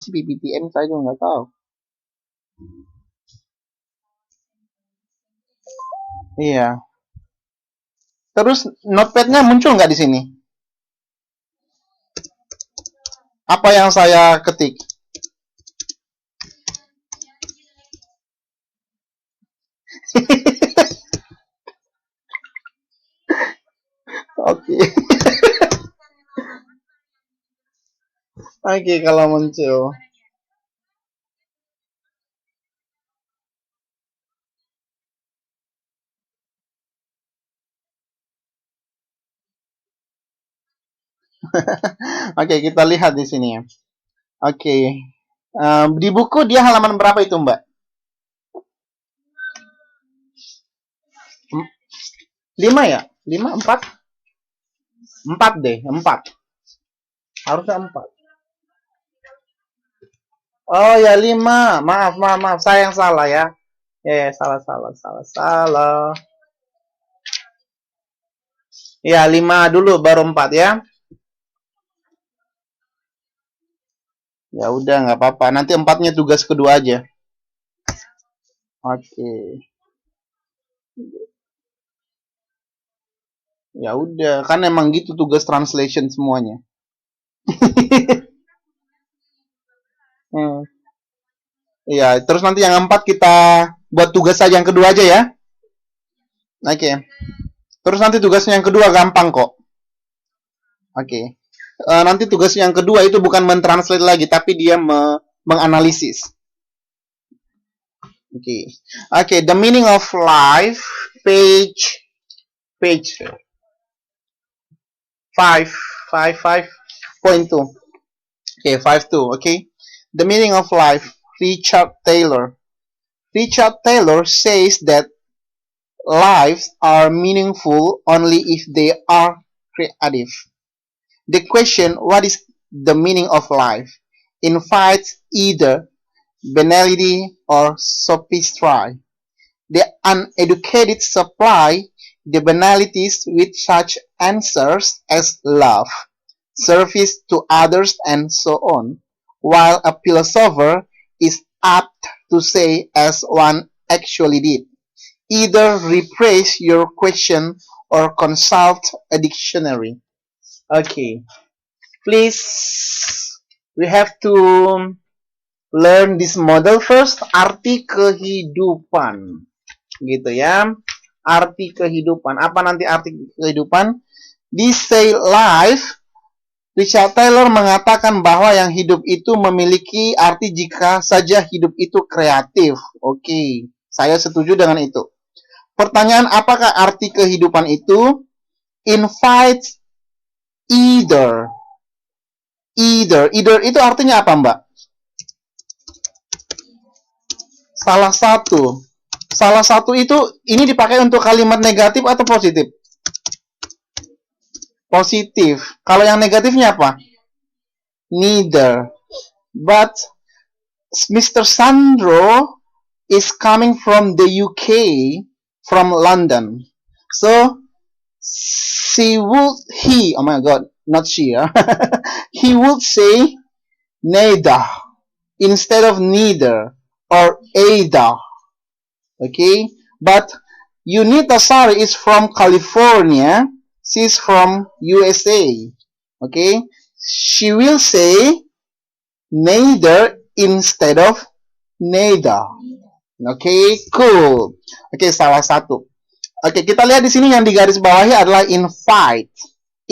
PPTN saya juga nggak tahu. Iya. Terus notepad-nya muncul nggak di sini? Apa yang saya ketik? Oke. Oke, kalau muncul. Oke, kita lihat di sini ya. Oke. Di buku dia halaman berapa itu, Mbak? 5 ya? 5, 4? 4 deh, 4. Harusnya 4. Oh ya, 5. Maaf. Saya yang salah ya. Ya, salah. Ya, 5 dulu baru 4 ya. Ya udah, nggak apa-apa. Nanti 4-nya tugas kedua aja. Oke. Ya udah, kan emang gitu tugas translation semuanya. Hmm. Iya, terus nanti yang 4 kita buat tugas saja yang kedua aja ya. Oke. Terus nanti tugasnya yang kedua gampang kok. Oke. Nanti tugas yang kedua itu bukan mentranslate lagi, tapi dia menganalisis. Oke, the meaning of life, page 5.2. Okay, 5.2. Okay, the meaning of life, Richard Taylor. Richard Taylor says that lives are meaningful only if they are creative. The question, what is the meaning of life, invites either banality or sophistry. The uneducated supply the banalities with such answers as love, service to others, and so on, while a philosopher is apt to say, as one actually did, either rephrase your question or consult a dictionary. Okay, please, we have to learn this model first. Arti kehidupan, gitu ya. Arti kehidupan. Apa nanti arti kehidupan? Di Say Life, Richard Taylor mengatakan bahwa yang hidup itu memiliki arti jika saja hidup itu kreatif. Oke, saya setuju dengan itu. Pertanyaan, apakah arti kehidupan itu? Invites either. Either itu artinya apa, Mbak? Salah satu. Salah satu itu ini dipakai untuk kalimat negatif atau positif? Positif. Kalau yang negatifnya apa? Neither. But Mr. Sandro is coming from the UK, from London. So oh my god, not she. He would say neither instead of neither or either. Okay, but Unita Sari is from California. She's from USA. Okay, she will say neither instead of neither. Okay, cool. Okay, salah satu. Oke, kita lihat di sini yang digaris bawahi adalah invite.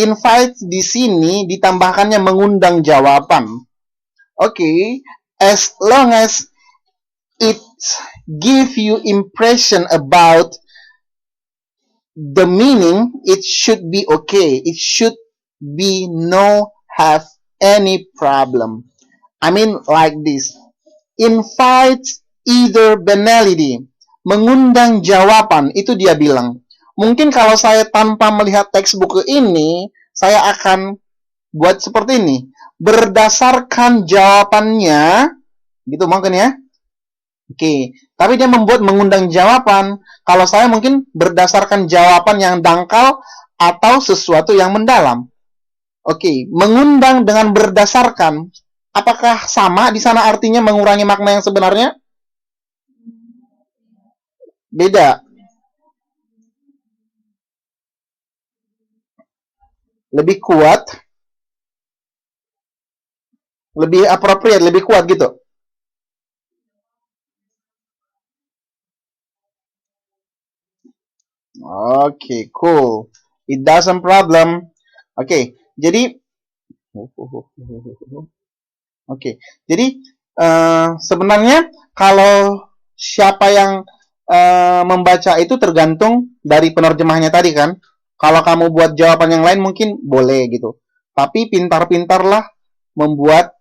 Invite di sini ditambahkannya mengundang jawaban. Oke, as long as it give you impression about the meaning, it should be okay. It should be no have any problem. I mean like this. Invite either banality. Mengundang jawaban, itu dia bilang. Mungkin kalau saya tanpa melihat teks buku ini, saya akan buat seperti ini. Berdasarkan jawabannya, gitu mungkin ya. Oke, tapi dia membuat mengundang jawaban. Kalau saya mungkin berdasarkan jawaban yang dangkal atau sesuatu yang mendalam. Oke, mengundang dengan berdasarkan. Apakah sama di sana artinya mengurangi makna yang sebenarnya? Beda. Lebih kuat, lebih appropriate, lebih kuat gitu. Oke, cool. It doesn't problem. Oke, jadi jadi sebenarnya kalau siapa yang membaca itu tergantung dari penerjemahnya tadi kan. Kalau kamu buat jawaban yang lain mungkin boleh gitu. Tapi pintar-pintarlah membuat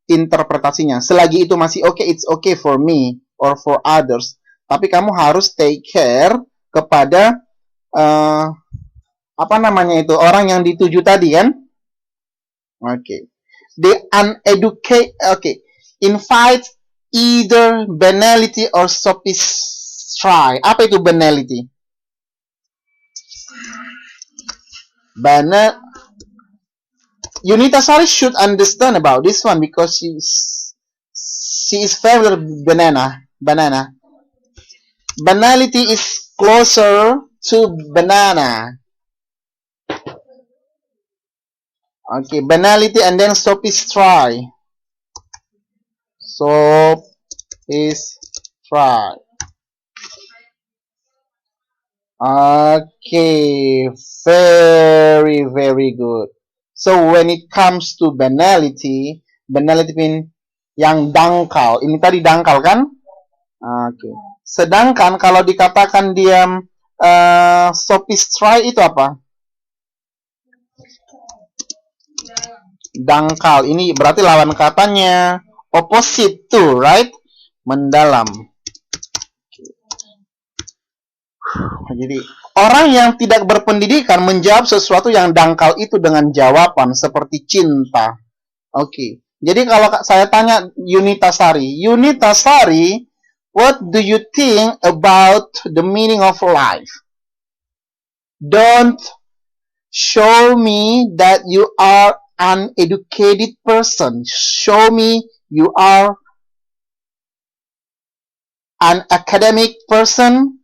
interpretasinya. Selagi itu masih oke, it's okay for me or for others. Tapi kamu harus take care kepada apa namanya itu orang yang dituju tadi kan? Oke. The uneducated, invite either banality or sophistry. Apa itu banality? Yunita Sari should understand about this one because she is favorite banana. Banality is closer to banana. Okay, banality and then sophistry. Sophistry. Okay, very good. So when it comes to banality mean yang dangkal. Ini tadi dangkal kan? Okay. Sedangkan kalau dikatakan dia sophistry itu apa? Dangkal. Ini berarti lawan katanya opposite to, right? Mendalam. Jadi orang yang tidak berpendidikan menjawab sesuatu yang dangkal itu dengan jawaban seperti cinta. Oke. Jadi kalau saya tanya Yunita Sari, what do you think about the meaning of life? Don't show me that you are an educated person. Show me you are an academic person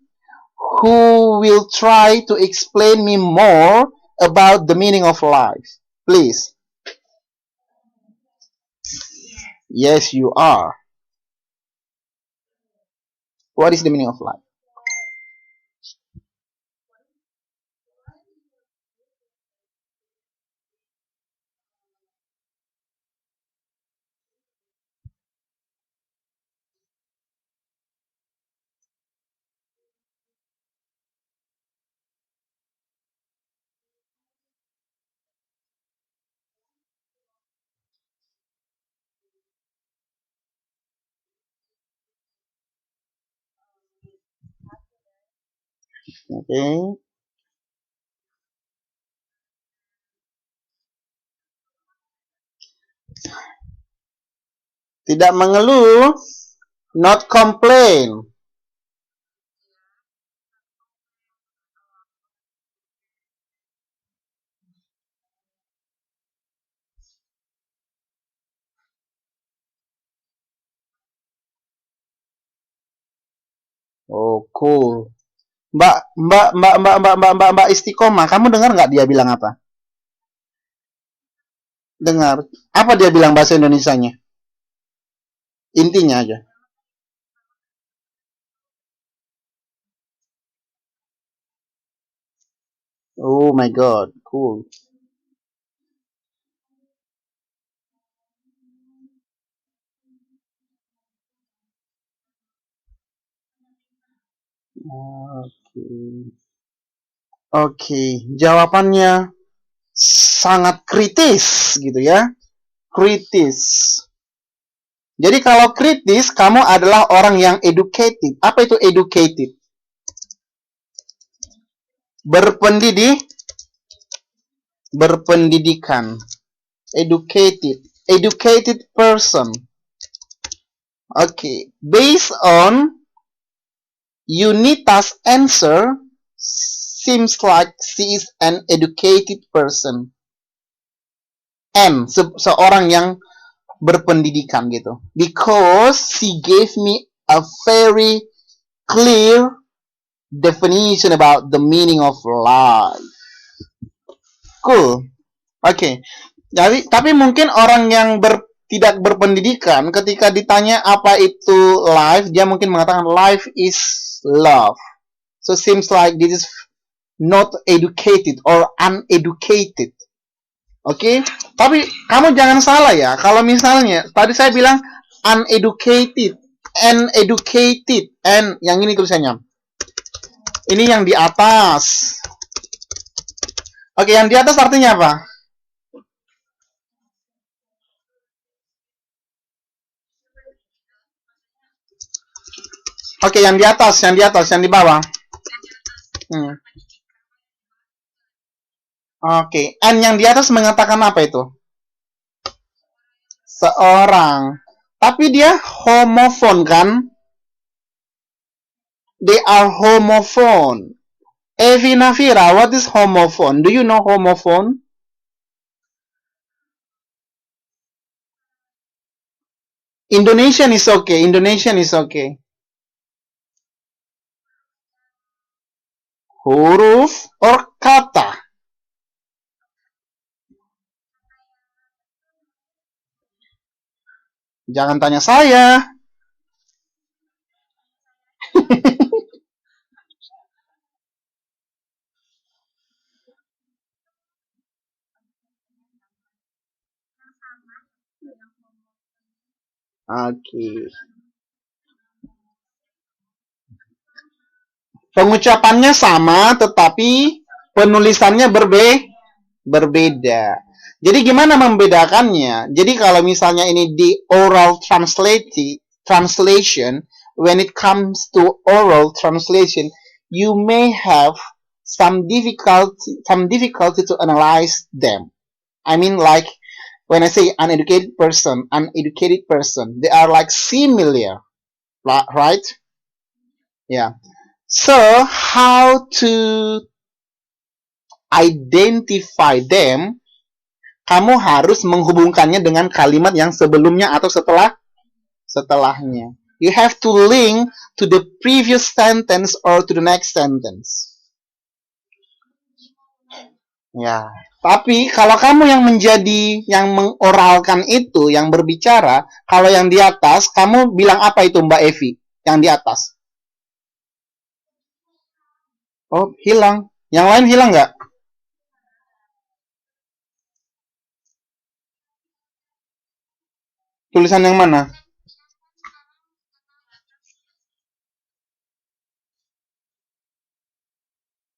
who will try to explain me more about the meaning of life. Please. Yes, you are. What is the meaning of life? Okay. Tidak mengeluh, not complain. Oh, cool. Mbak Istiqomah, kamu dengar nggak dia bilang apa? Dengar. Apa dia bilang bahasa Indonesianya? Intinya aja. Oh my god, cool. Oke, jawabannya sangat kritis gitu ya. Kritis. Jadi kalau kritis, kamu adalah orang yang educated. Apa itu educated? Berpendidikan. Educated person. Okay, based on Yunita's answer, seems like she is an educated person. And seorang yang berpendidikan gitu. Because she gave me a very clear definition about the meaning of life. Cool. Oke. Jadi, tapi mungkin orang yang tidak berpendidikan ketika ditanya apa itu life, dia mungkin mengatakan life is love. So seems like this is not educated or uneducated. Oke, tapi kamu jangan salah ya. Kalau misalnya tadi saya bilang uneducated, and yang ini tulisannya. Ini yang di atas. Oke, yang di atas artinya apa? Oke, yang di atas, yang di bawah. Oke, and yang di atas mengatakan apa itu? Seorang. Tapi dia homophone kan? They are homophone. Evi Nafira, what is homophone? Do you know homophone? Indonesian is okay. Indonesian is okay. Huruf or kata? Jangan tanya saya. Oke. Pengucapannya sama, tetapi penulisannya berbeda. Jadi gimana membedakannya? Jadi kalau misalnya ini di oral translation, when it comes to oral translation, you may have some difficulty to analyze them. I mean, like when I say uneducated person, they are like similar, right? Yeah. So, how to identify them? Kamu harus menghubungkannya dengan kalimat yang sebelumnya atau setelahnya. You have to link to the previous sentence or to the next sentence. Ya, tapi kalau kamu yang mengoralkan itu, yang berbicara, kalau yang di atas, kamu bilang apa itu Mbak Evi? Yang di atas. Oh, hilang. Yang lain hilang nggak? Tulisan yang mana?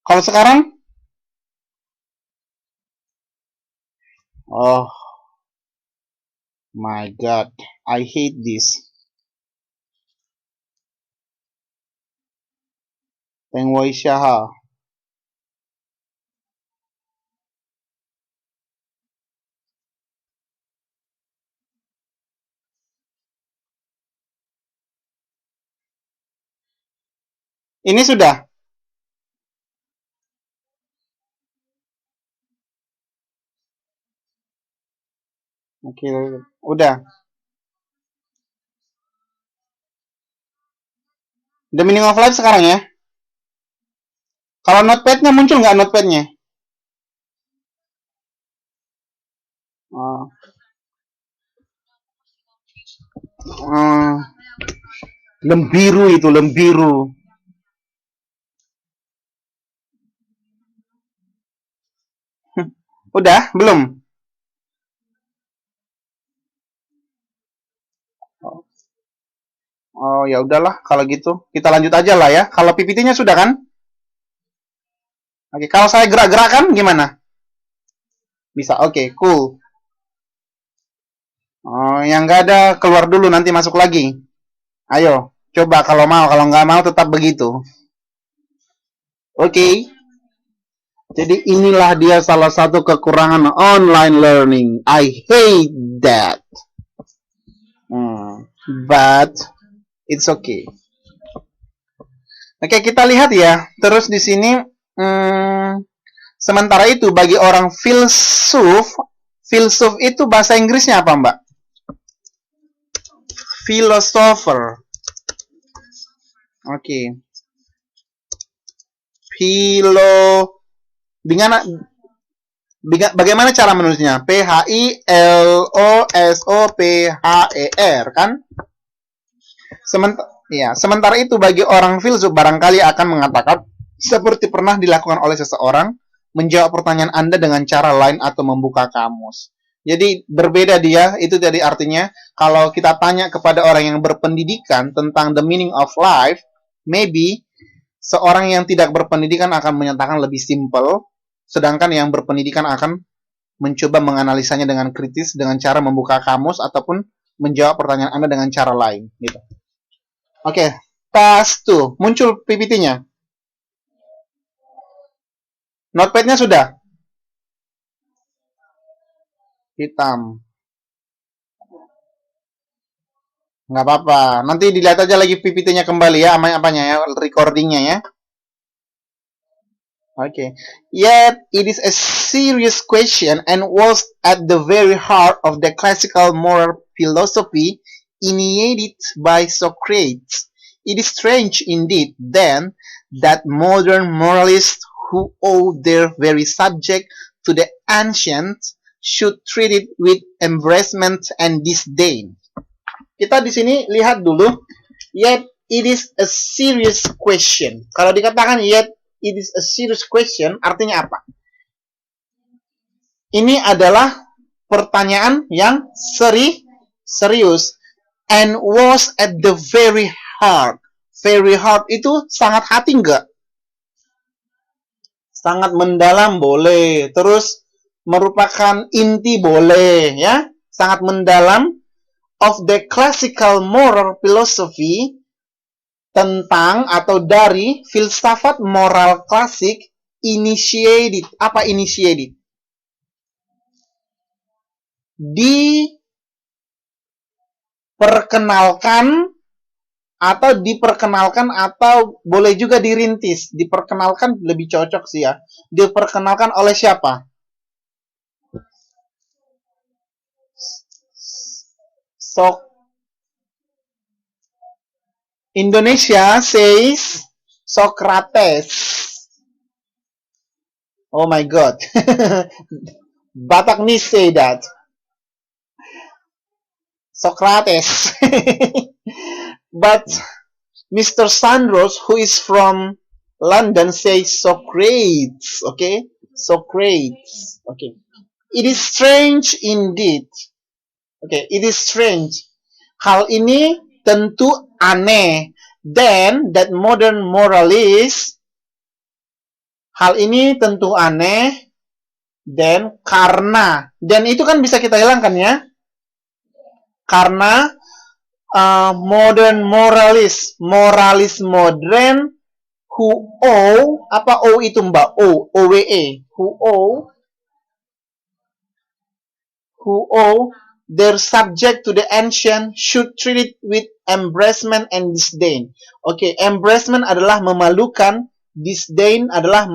Kalau sekarang? Oh my god, I hate this. Peng Wai Syaha. Ini sudah. Oke, udah. The meaning of life sekarang ya. Kalau notepad-nya muncul nggak notepad-nya? Lembiru itu, lembiru. Udah, belum? Oh ya udahlah kalau gitu. Kita lanjut aja lah ya. Kalau PPT-nya sudah kan? Oke, kalau saya gerak-gerakan gimana? Bisa. Oke, cool. Oh, yang nggak ada keluar dulu nanti masuk lagi. Ayo, coba kalau mau, kalau nggak mau tetap begitu. Oke. Jadi inilah dia salah satu kekurangan online learning. I hate that. But it's okay. Oke, kita lihat ya. Terus di sini, sementara itu bagi orang filsuf itu bahasa Inggrisnya apa, Mbak? philosopher. Oke. Bagaimana cara menulisnya? Philosopher kan? Sementara itu bagi orang filsuf barangkali akan mengatakan seperti pernah dilakukan oleh seseorang menjawab pertanyaan Anda dengan cara lain atau membuka kamus. Jadi berbeda dia, itu tadi artinya kalau kita tanya kepada orang yang berpendidikan tentang the meaning of life, maybe seorang yang tidak berpendidikan akan menyatakan lebih simple, sedangkan yang berpendidikan akan mencoba menganalisanya dengan kritis dengan cara membuka kamus ataupun menjawab pertanyaan Anda dengan cara lain. Gitu. Oke, task 2. Muncul PPT-nya. Notepad-nya sudah? Hitam. Nggak apa-apa. Nanti dilihat aja lagi PPT-nya kembali ya, apanya ya, recording-nya ya. Okay. Yet it is a serious question and was at the very heart of the classical moral philosophy initiated by Socrates. It is strange indeed, then, that modern moralists who owe their very subject to the ancient should treat it with embarrassment and disdain. Kita di sini lihat dulu, yet it is a serious question. Kalau dikatakan yet it is a serious question, artinya apa? Ini adalah pertanyaan yang serius and was at the very heart. Very heart itu sangat hati enggak? Sangat mendalam boleh. Terus merupakan inti boleh ya. Sangat mendalam of the classical moral philosophy, tentang atau dari filsafat moral klasik initiated. Apa initiated? Diperkenalkan atau boleh juga dirintis. Diperkenalkan lebih cocok sih ya. Diperkenalkan oleh siapa? Indonesia says Socrates. Oh my God. Bataknis say that. Socrates. But Mr. Sandros, who is from London, says Socrates. Okay? Socrates. Okay. It is strange indeed. Okay, it is strange. Hal ini tentu aneh. Then, that modern moralist, hal ini tentu aneh. Then, karena. Dan itu kan bisa kita hilangkan ya. Karena modern moralist. Moralis modern who owe. Apa O itu mbak? O-W-E. Who owe their subject to the ancient should treat it with embarrassment and disdain. Oke, embarrassment adalah memalukan, disdain adalah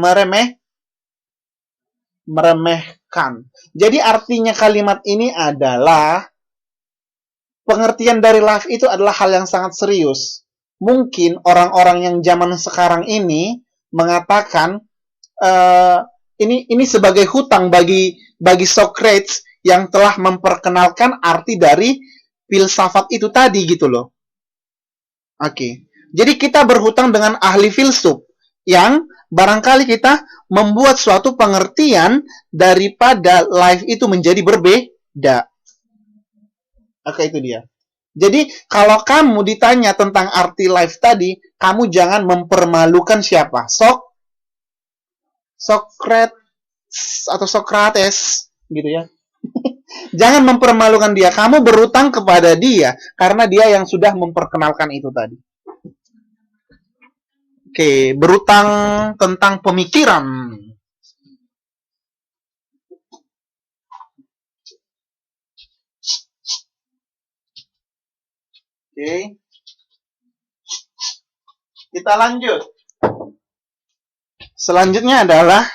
meremehkan. Jadi artinya kalimat ini adalah pengertian dari life itu adalah hal yang sangat serius. Mungkin orang-orang yang zaman sekarang ini mengatakan ini sebagai hutang bagi Socrates yang telah memperkenalkan arti dari filsafat itu tadi gitu loh. Oke. Jadi kita berhutang dengan ahli filsuf yang barangkali kita membuat suatu pengertian daripada life itu menjadi berbeda. Oke, itu dia. Jadi kalau kamu ditanya tentang arti life tadi, kamu jangan mempermalukan siapa? Socrates atau Socrates gitu ya. Jangan mempermalukan dia. Kamu berutang kepada dia karena dia yang sudah memperkenalkan itu tadi. Oke, berutang tentang pemikiran. Oke. Kita lanjut. Selanjutnya adalah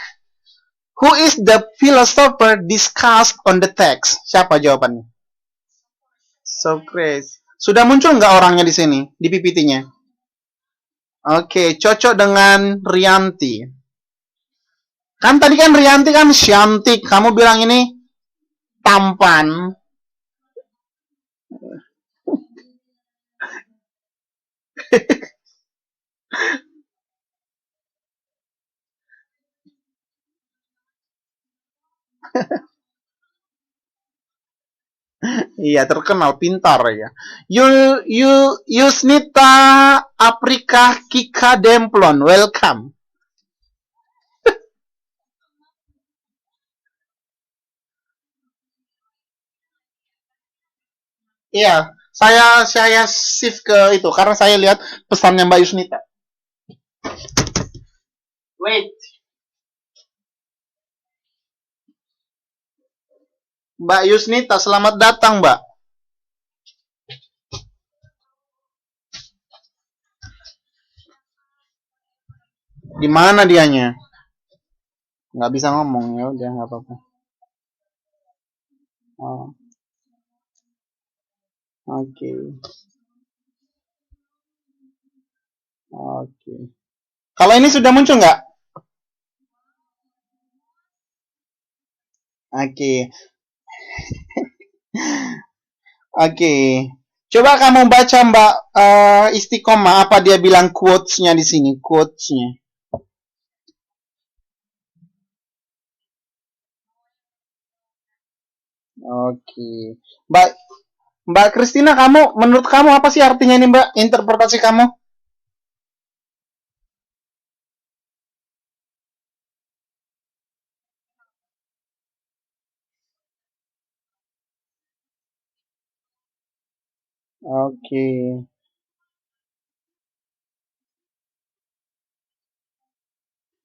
who is the philosopher discussed on the text? Siapa jawabannya? Socrates. Sudah muncul nggak orangnya di sini, di PPT-nya? Oke, cocok dengan Rianti. Kan tadi kan Rianti kan cantik, kamu bilang ini tampan. Iya, terkenal pintar ya. Yusnita Aprika Kika Demplon, welcome. Iya, saya shift ke itu karena saya lihat pesannya Mbak Yusnita. Wait. Mbak Yusnita, selamat datang, Mbak. Di mana dianya? Nggak bisa ngomong, ya udah nggak apa-apa. Oh, oke. Oke. Kalau ini sudah muncul nggak? Oke. Oke. Coba kamu baca Mbak Istiqomah apa dia bilang quotes-nya di sini, quotes-nya. Oke. Mbak Mbak Kristina, menurut kamu apa sih artinya ini, Mbak? Interpretasi kamu? Oke.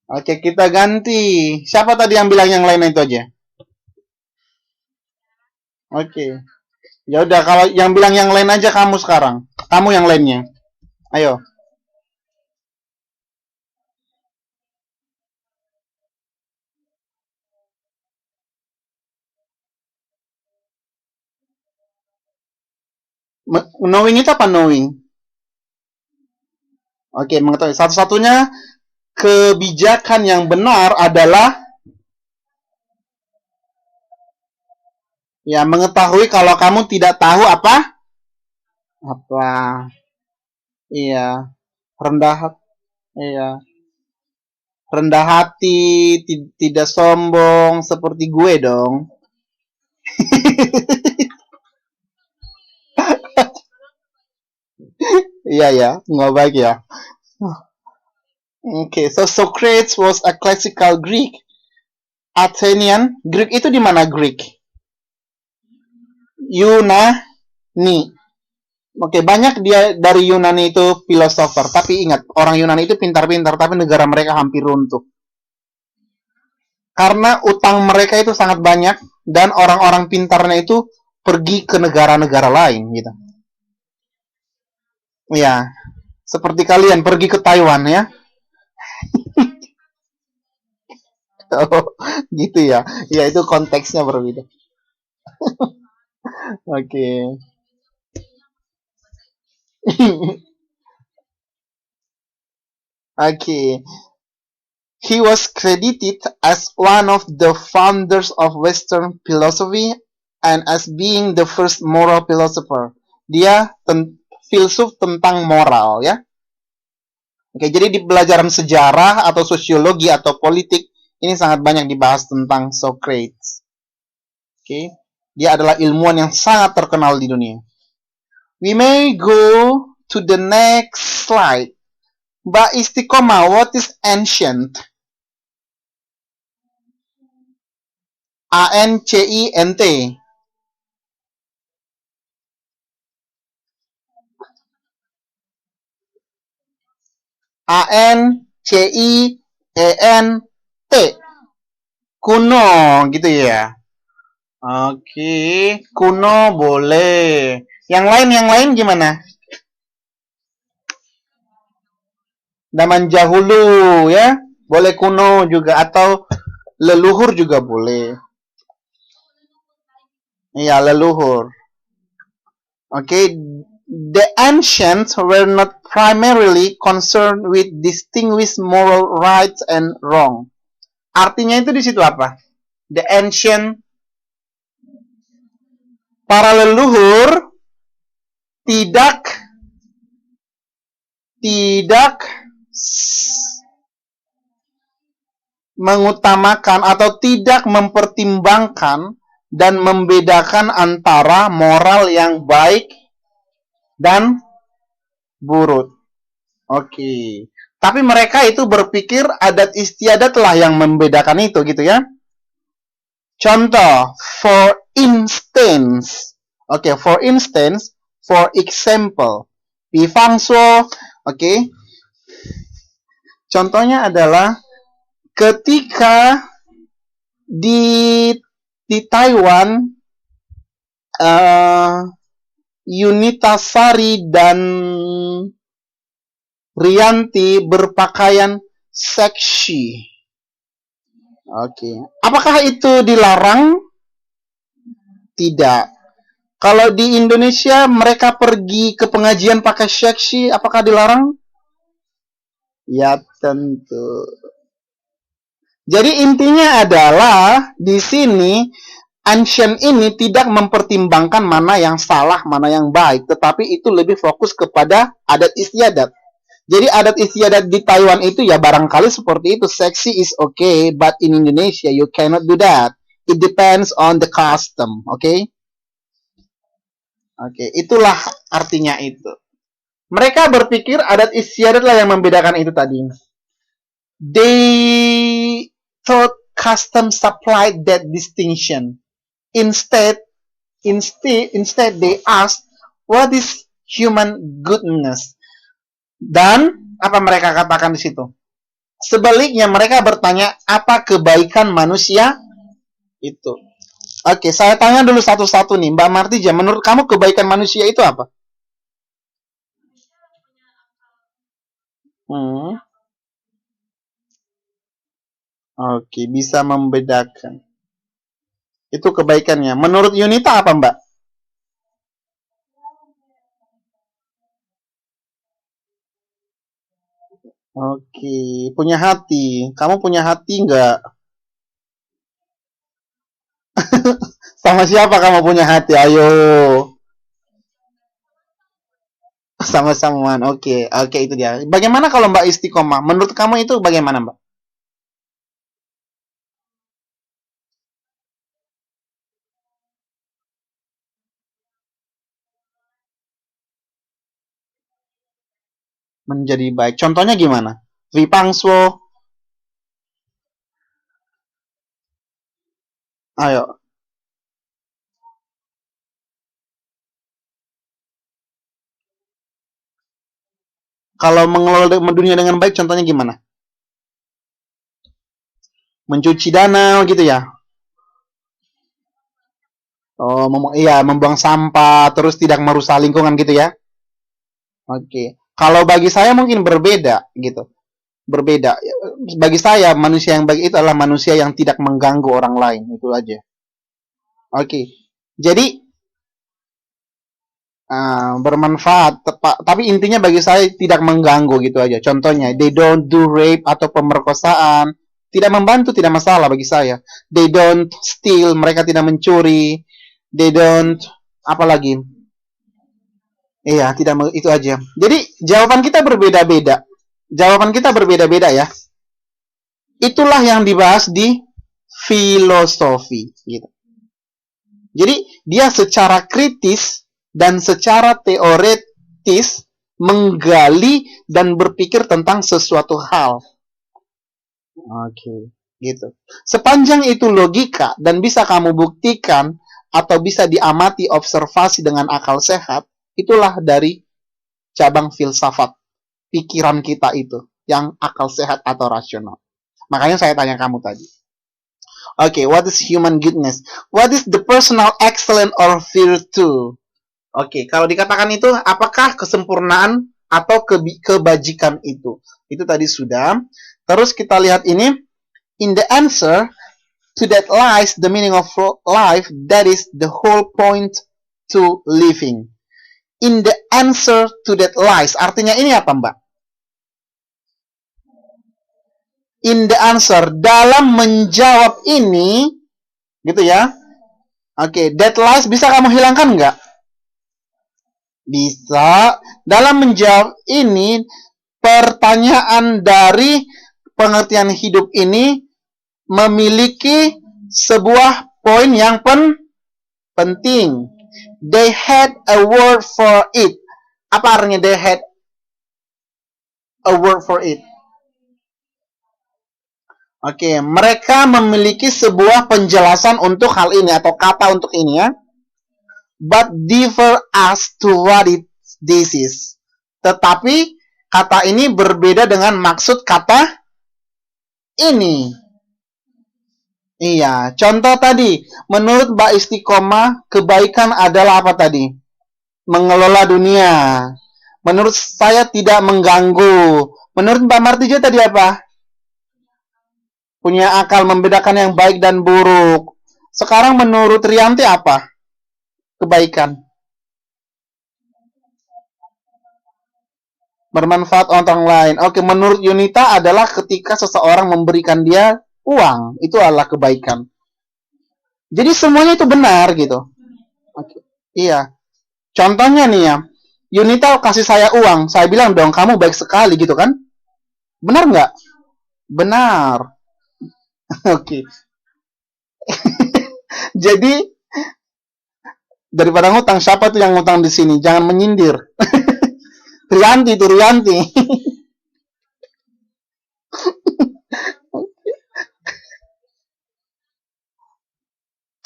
Oke, kita ganti. Siapa tadi yang bilang yang lain itu aja? Oke. Ya udah, kalau yang bilang yang lain aja kamu sekarang. Kamu yang lainnya. Ayo. Knowing itu apa knowing? Oke, mengetahui. Satu-satunya kebijakan yang benar adalah ya mengetahui kalau kamu tidak tahu apa? Apa? Iya, rendah iya. Rendah hati, tidak sombong seperti gue dong. Iya ya, nggak baik ya. Okay, so Socrates was a classical Greek, Athenian. Greek itu di mana Greek? Yunani. Oke, banyak dia dari Yunani itu filosofer. Tapi ingat, orang Yunani itu pintar-pintar, tapi negara mereka hampir runtuh. Karena utang mereka itu sangat banyak, dan orang-orang pintarnya itu pergi ke negara-negara lain, gitu. Ya, seperti kalian pergi ke Taiwan ya. Oh, gitu ya. Ya, itu konteksnya berbeda. Oke. Oke. He was credited as one of the founders of Western philosophy and as being the first moral philosopher. Dia filsuf tentang moral ya. Oke, jadi di pelajaran sejarah atau sosiologi atau politik ini sangat banyak dibahas tentang Socrates. Oke, dia adalah ilmuwan yang sangat terkenal di dunia. We may go to the next slide. Mbak Istiqomah, what is ancient? A-N-C-I-N-T. A-N-C-I-E-N-T. Kuno, gitu ya. Oke, kuno boleh. Yang lain gimana? Zaman dahulu ya, boleh kuno juga atau leluhur juga boleh. Iya, leluhur. Oke, The ancients were not primarily concerned with distinguish moral right and wrong. Artinya itu di situ apa? The ancient, para leluhur tidak mengutamakan atau tidak mempertimbangkan dan membedakan antara moral yang baik dan buruk. Oke. Tapi mereka itu berpikir adat istiadat lah yang membedakan itu gitu ya. Contoh, for instance. Oke, for instance, for example. Bifangso, oke. Contohnya adalah ketika di Taiwan Yunitasari dan Rianti berpakaian seksi. Oke. Apakah itu dilarang? Tidak. Kalau di Indonesia mereka pergi ke pengajian pakai seksi, apakah dilarang? Ya tentu. Jadi intinya adalah di sini ancient ini tidak mempertimbangkan mana yang salah, mana yang baik, tetapi itu lebih fokus kepada adat istiadat. Jadi adat istiadat di Taiwan itu ya barangkali seperti itu. Seksi is okay, but in Indonesia you cannot do that. It depends on the custom, okay? Oke, itulah artinya itu. Mereka berpikir adat istiadat lah yang membedakan itu tadi. They thought custom supplied that distinction. Instead they asked, what is human goodness? Dan apa mereka katakan di situ? Sebaliknya mereka bertanya, apa kebaikan manusia itu? Oke, saya tanya dulu satu-satu nih, Mbak Martija, menurut kamu kebaikan manusia itu apa? Oke, bisa membedakan. Itu kebaikannya. Menurut Yunita apa, Mbak? Oke, punya hati. Kamu punya hati nggak? Sama siapa kamu punya hati? Ayo. Sama-sama. Oke, itu dia. Bagaimana kalau Mbak Istiqomah? Menurut kamu itu bagaimana, Mbak? Menjadi baik. Contohnya gimana? Vipangso. Ayo. Kalau mengelola dunia dengan baik, contohnya gimana? Mencuci danau gitu ya? Oh, iya, membuang sampah, terus tidak merusak lingkungan gitu ya? Oke. Kalau bagi saya mungkin berbeda gitu. Berbeda. Bagi saya manusia yang baik itu adalah manusia yang tidak mengganggu orang lain, itu aja. Oke. Jadi bermanfaat, tapi intinya bagi saya tidak mengganggu gitu aja. Contohnya, they don't do rape atau pemerkosaan, tidak membantu, tidak masalah bagi saya. They don't steal, mereka tidak mencuri. They don't apa lagi? Iya, tidak itu aja. Jadi jawaban kita berbeda-beda. Jawaban kita berbeda-beda ya. Itulah yang dibahas di filosofi gitu. Jadi dia secara kritis dan secara teoretis menggali dan berpikir tentang sesuatu hal. Oke, gitu. Sepanjang itu logika dan bisa kamu buktikan atau bisa diamati observasi dengan akal sehat, itulah dari cabang filsafat pikiran kita itu yang akal sehat atau rasional. Makanya saya tanya kamu tadi. Oke, what is human goodness? What is the personal excellence or virtue? Oke, kalau dikatakan itu, apakah kesempurnaan atau kebajikan itu? Itu tadi sudah. Terus kita lihat ini. In the answer to that lies the meaning of life. That is the whole point to living. In the answer to that lies. Artinya ini apa, Mbak? In the answer, dalam menjawab ini, gitu ya. Oke, that lies bisa kamu hilangkan nggak? Bisa. Dalam menjawab ini, pertanyaan dari pengertian hidup ini memiliki sebuah poin yang penting. They had a word for it. Apa artinya they had a word for it? Oke, mereka memiliki sebuah penjelasan untuk hal ini atau kata untuk ini ya. But differ as to what this is. Tetapi kata ini berbeda dengan maksud kata ini. Iya, contoh tadi, menurut Mbak Istiqomah, kebaikan adalah apa tadi? Mengelola dunia. Menurut saya tidak mengganggu. Menurut Mbak Martijo tadi apa? Punya akal, membedakan yang baik dan buruk. Sekarang menurut Rianti apa? Kebaikan. Bermanfaat orang lain. Oke, menurut Yunita adalah ketika seseorang memberikan dia uang. Itu adalah kebaikan. Jadi semuanya itu benar gitu. Oke. Iya. Contohnya nih ya. Yunita kasih saya uang. Saya bilang dong, kamu baik sekali gitu kan? Benar nggak? Benar. Oke. Jadi daripada ngutang, siapa tuh yang ngutang di sini? Jangan menyindir. Rianti itu Rianti.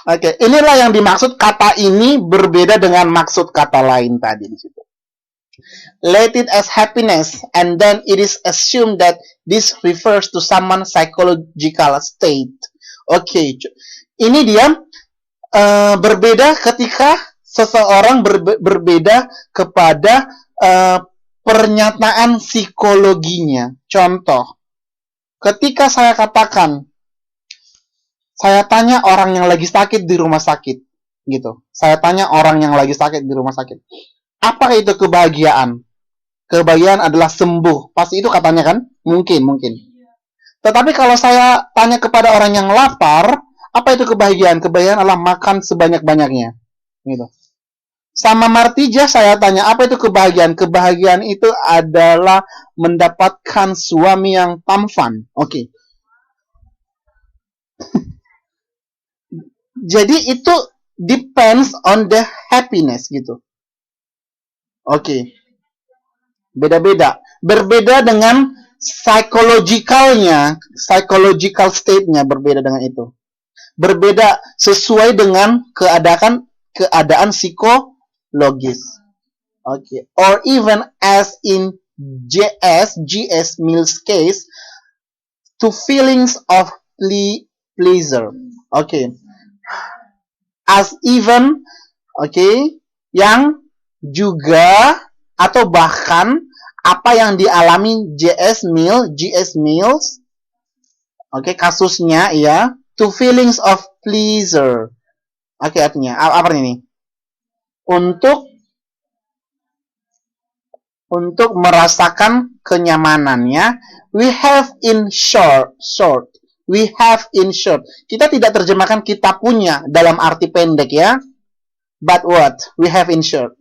Oke, inilah yang dimaksud kata ini berbeda dengan maksud kata lain tadi di situ. Let it as happiness, and then it is assumed that this refers to someone's psychological state. Oke, ini dia berbeda ketika seseorang berbeda kepada pernyataan psikologinya. Contoh, ketika saya katakan, saya tanya orang yang lagi sakit di rumah sakit, gitu. Saya tanya orang yang lagi sakit di rumah sakit, apa itu kebahagiaan? Kebahagiaan adalah sembuh. Pasti itu katanya kan? Mungkin. Tetapi kalau saya tanya kepada orang yang lapar, apa itu kebahagiaan? Kebahagiaan adalah makan sebanyak-banyaknya, gitu. Sama Martija saya tanya, apa itu kebahagiaan? Kebahagiaan itu adalah mendapatkan suami yang tampan. Oke. Jadi itu depends on the happiness gitu. Oke. Beda-beda. Berbeda dengan psychological state-nya berbeda dengan itu. Berbeda sesuai dengan keadaan psikologis. Oke. Or even as in GS Mill's case, to feelings of pleasure. Oke. As even, yang juga atau bahkan apa yang dialami GS Mills, kasusnya ya, to feelings of pleasure. Artinya apa ini? Untuk merasakan kenyamanannya, we have in short. We have in short. Kita tidak terjemahkan kita punya dalam arti pendek ya. But what? We have in short.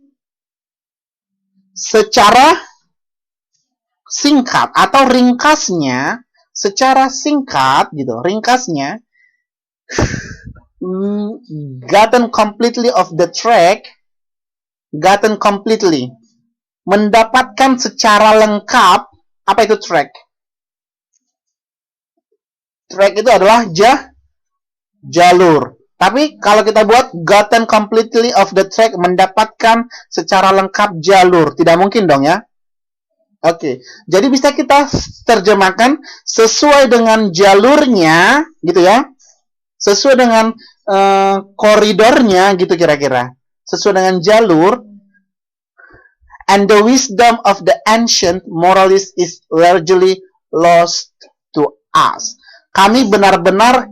Secara singkat atau ringkasnya, secara singkat gitu, ringkasnya, gotten completely off the track, mendapatkan secara lengkap, apa itu track? Track itu adalah jalur. Tapi kalau kita buat gotten completely off the track, mendapatkan secara lengkap jalur, tidak mungkin dong ya. Oke, jadi bisa kita terjemahkan sesuai dengan jalurnya, gitu ya. Sesuai dengan koridornya, gitu kira-kira. Sesuai dengan jalur. And the wisdom of the ancient moralists is largely lost to us. Kami benar-benar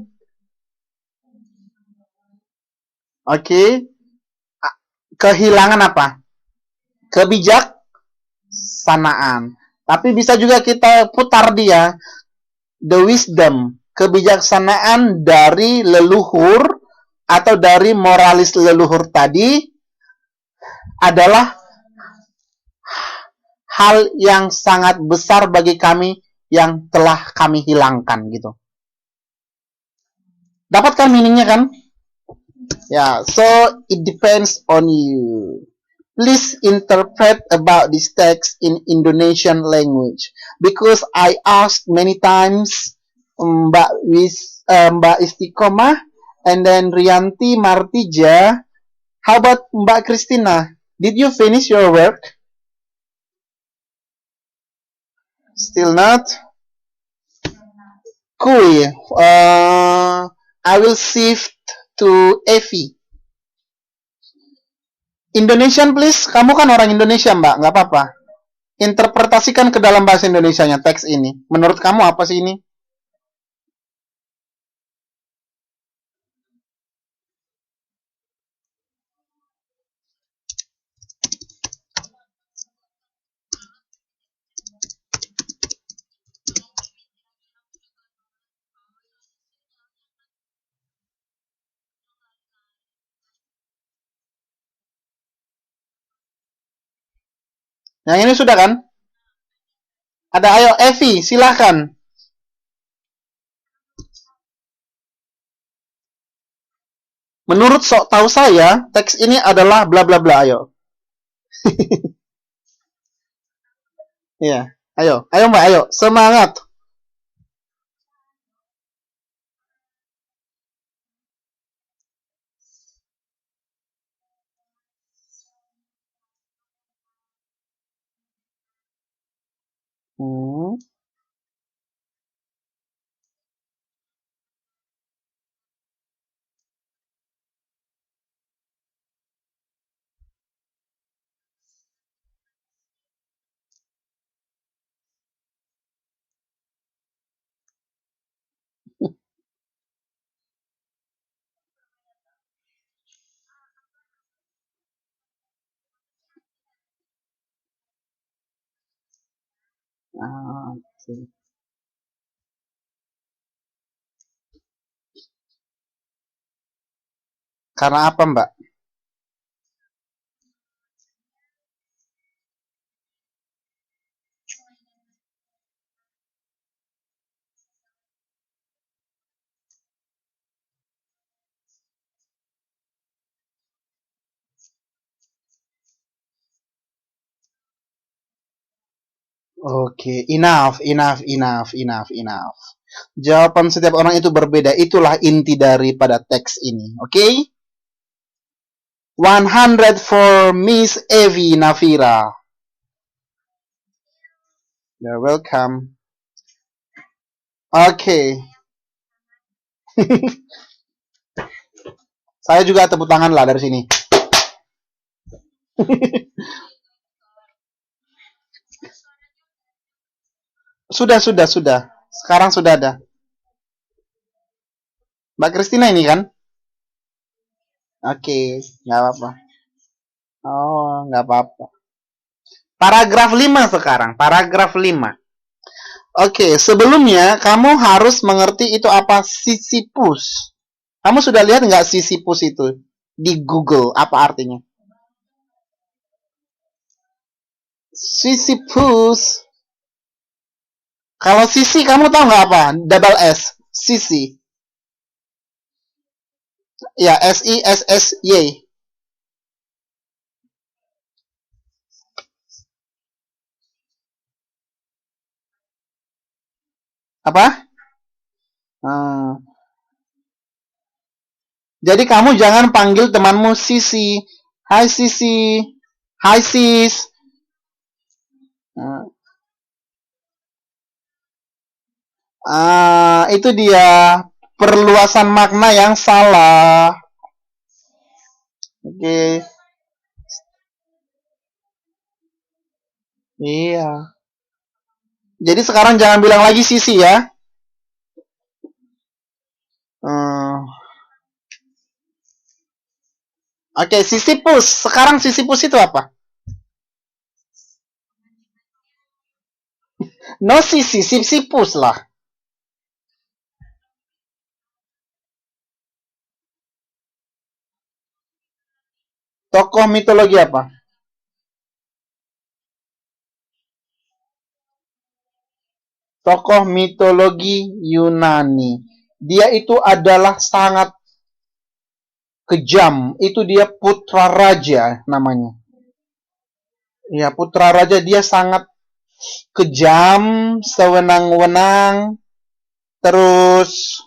kehilangan apa? kebijaksanaan. Tapi bisa juga kita putar dia, the wisdom, kebijaksanaan dari leluhur atau dari moralis leluhur tadi adalah hal yang sangat besar bagi kami yang telah kami hilangkan gitu. Dapatkan meaningnya kan? Ya, so it depends on you. Please interpret about this text in Indonesian language because I asked many times Mbak Istiqomah and then Rianti Martija. How about Mbak Christina? Did you finish your work? Still not? Cool. I will shift to Evi. Indonesian please. Kamu kan orang Indonesia Mbak, nggak apa-apa. Interpretasikan ke dalam bahasa Indonesianya teks ini. Menurut kamu apa sih ini? Yang ini sudah kan? Ada, ayo Evi, silahkan. Menurut tahu saya, teks ini adalah bla bla bla, ayo. Iya, ayo Mbak, ayo, semangat. Hmm. Okay. Karena apa Mbak? Oke, enough. Jawaban setiap orang itu berbeda. Itulah inti daripada teks ini. Oke? 100 for Miss Evi Nafira. You're welcome. Oke. Saya juga tepuk tangan lah dari sini. Sudah. Sekarang sudah ada. Mbak Kristina ini kan? Oke, nggak apa-apa. Oh, nggak apa-apa. Paragraf 5 sekarang, paragraf 5. Oke, sebelumnya kamu harus mengerti itu apa Sisyphus. Kamu sudah lihat nggak Sisyphus itu di Google? Apa artinya? Sisyphus. Kalau sisi kamu tahu nggak apa? Double S. Sisi. Ya, SISSY. Apa? Jadi kamu jangan panggil temanmu Sisi. Hai Sisi. Hai sis. Itu dia perluasan makna yang salah. Oke. Iya. Jadi sekarang jangan bilang lagi Sisi ya. Oke, Sisyphus. Sekarang Sisyphus itu apa? No sisi, Sisyphus lah. Tokoh mitologi apa? Tokoh mitologi Yunani. Dia itu adalah sangat kejam. Itu dia putra raja namanya. Ya, putra raja, dia sangat kejam, sewenang-wenang. Terus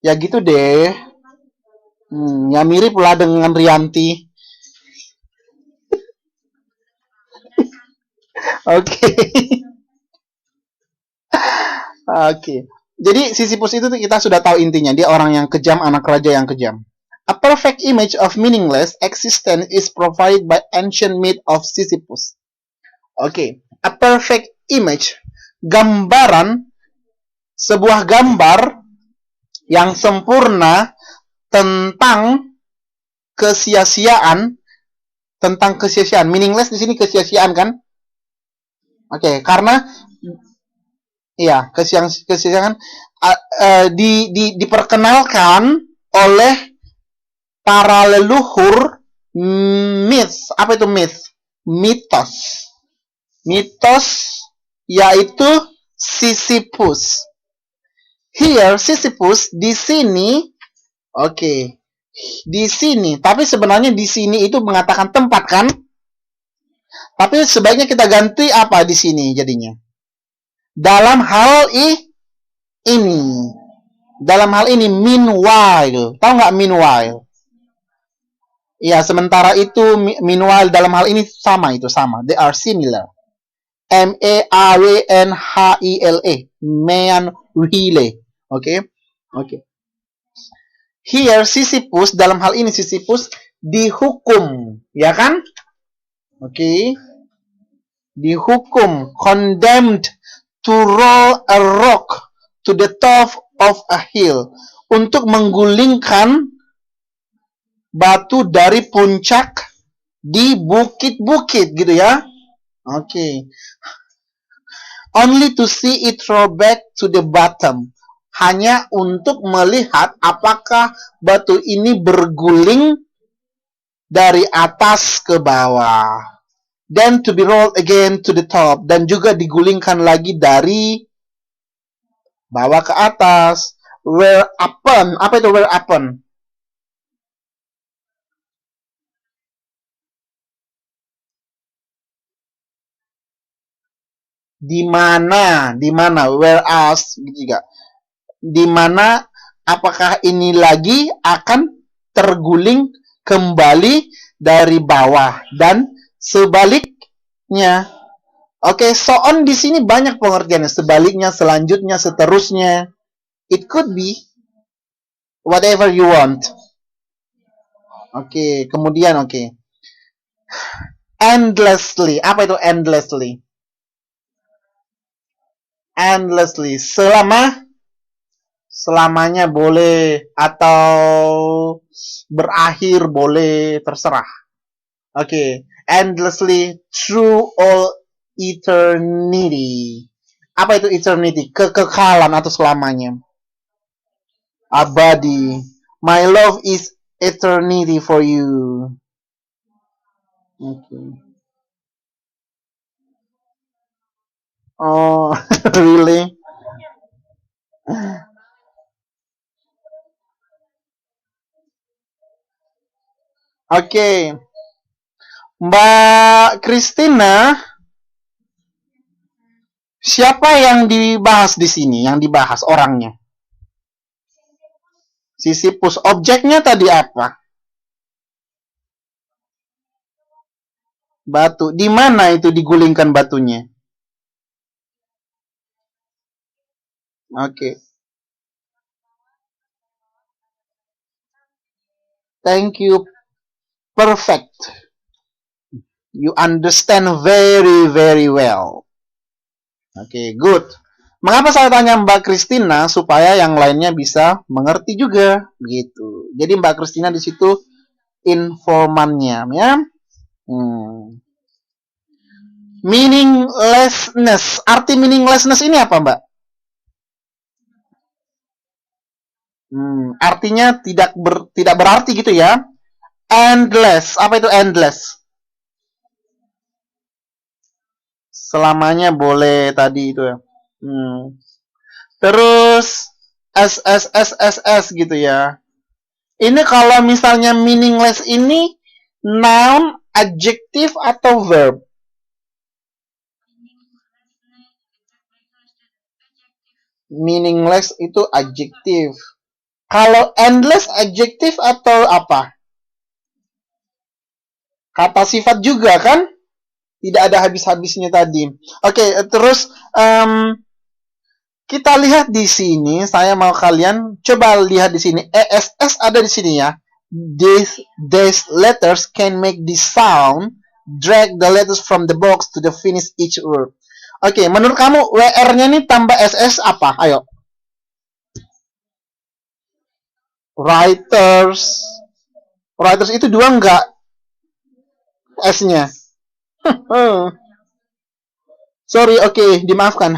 ya gitu deh. Ya mirip lah dengan Rianti. Oke. Oke. Jadi Sisyphus itu kita sudah tahu intinya. Dia orang yang kejam, anak raja yang kejam. A perfect image of meaningless existence is provided by ancient myth of Sisyphus. Oke. A perfect image. Gambaran, sebuah gambar yang sempurna tentang kesia-siaan, meaningless di sini kesia-siaan kan? Oke, karena iya, kesia-siaan diperkenalkan oleh para leluhur myth. Apa itu myth? Mitos. Mitos yaitu Sisyphus. Here Sisyphus di sini, oke. Di sini, tapi sebenarnya di sini itu mengatakan tempat kan? Tapi sebaiknya kita ganti apa di sini jadinya? Dalam hal ini. Dalam hal ini meanwhile. Tahu nggak meanwhile? Ya, sementara itu meanwhile dalam hal ini sama itu sama. They are similar. M-A-R-N-H-I-L-E. Meanwhile. Oke. Oke. Here Sisyphus, dalam hal ini Sisyphus dihukum, ya kan? Oke. Dihukum, condemned to roll a rock to the top of a hill, untuk menggulingkan batu dari puncak di bukit-bukit gitu ya. Oke. Only to see it roll back to the bottom. Hanya untuk melihat apakah batu ini berguling dari atas ke bawah. Then to be rolled again to the top. Dan juga digulingkan lagi dari bawah ke atas. Where upon. Apa itu where upon? Di mana, whereas gitu juga. Di mana apakah ini lagi akan terguling kembali dari bawah dan sebaliknya. Oke, so on di sini banyak pengertiannya, sebaliknya, selanjutnya, seterusnya. It could be whatever you want. Oke, kemudian oke. Endlessly. Apa itu endlessly? Endlessly. Selamanya boleh atau berakhir boleh, terserah. Oke. Endlessly through all eternity. Apa itu eternity? Kekekalan atau selamanya. Abadi. My love is eternity for you. Oke. Oh, really? Oke. Mbak Christina, siapa yang dibahas di sini? Yang dibahas orangnya? Sisyphus. Objeknya tadi apa? Batu. Di mana itu digulingkan batunya? Oke. Thank you. Perfect. You understand very, very well. Oke, good. Mengapa saya tanya Mbak Christina supaya yang lainnya bisa mengerti juga, gitu. Jadi Mbak Christina di situ informannya, ya. Meaninglessness. Arti meaninglessness ini apa, Mbak? Artinya tidak berarti gitu ya. Endless. Apa itu endless? Selamanya boleh tadi itu ya. Terus S gitu ya. Ini kalau misalnya meaningless ini noun, adjective atau verb? Meaningless itu adjective. Kalau endless adjective atau apa? Kata sifat juga kan? Tidak ada habis-habisnya tadi. Oke, terus kita lihat di sini. Saya mau kalian coba lihat di sini. ESS ada di sini ya. These letters can make this sound. Drag the letters from the box to the finish each word. Oke, menurut kamu WR-nya nih tambah SS apa? Ayo. Writers. Writers itu dua enggak? S-nya. Sorry, oke, dimaafkan.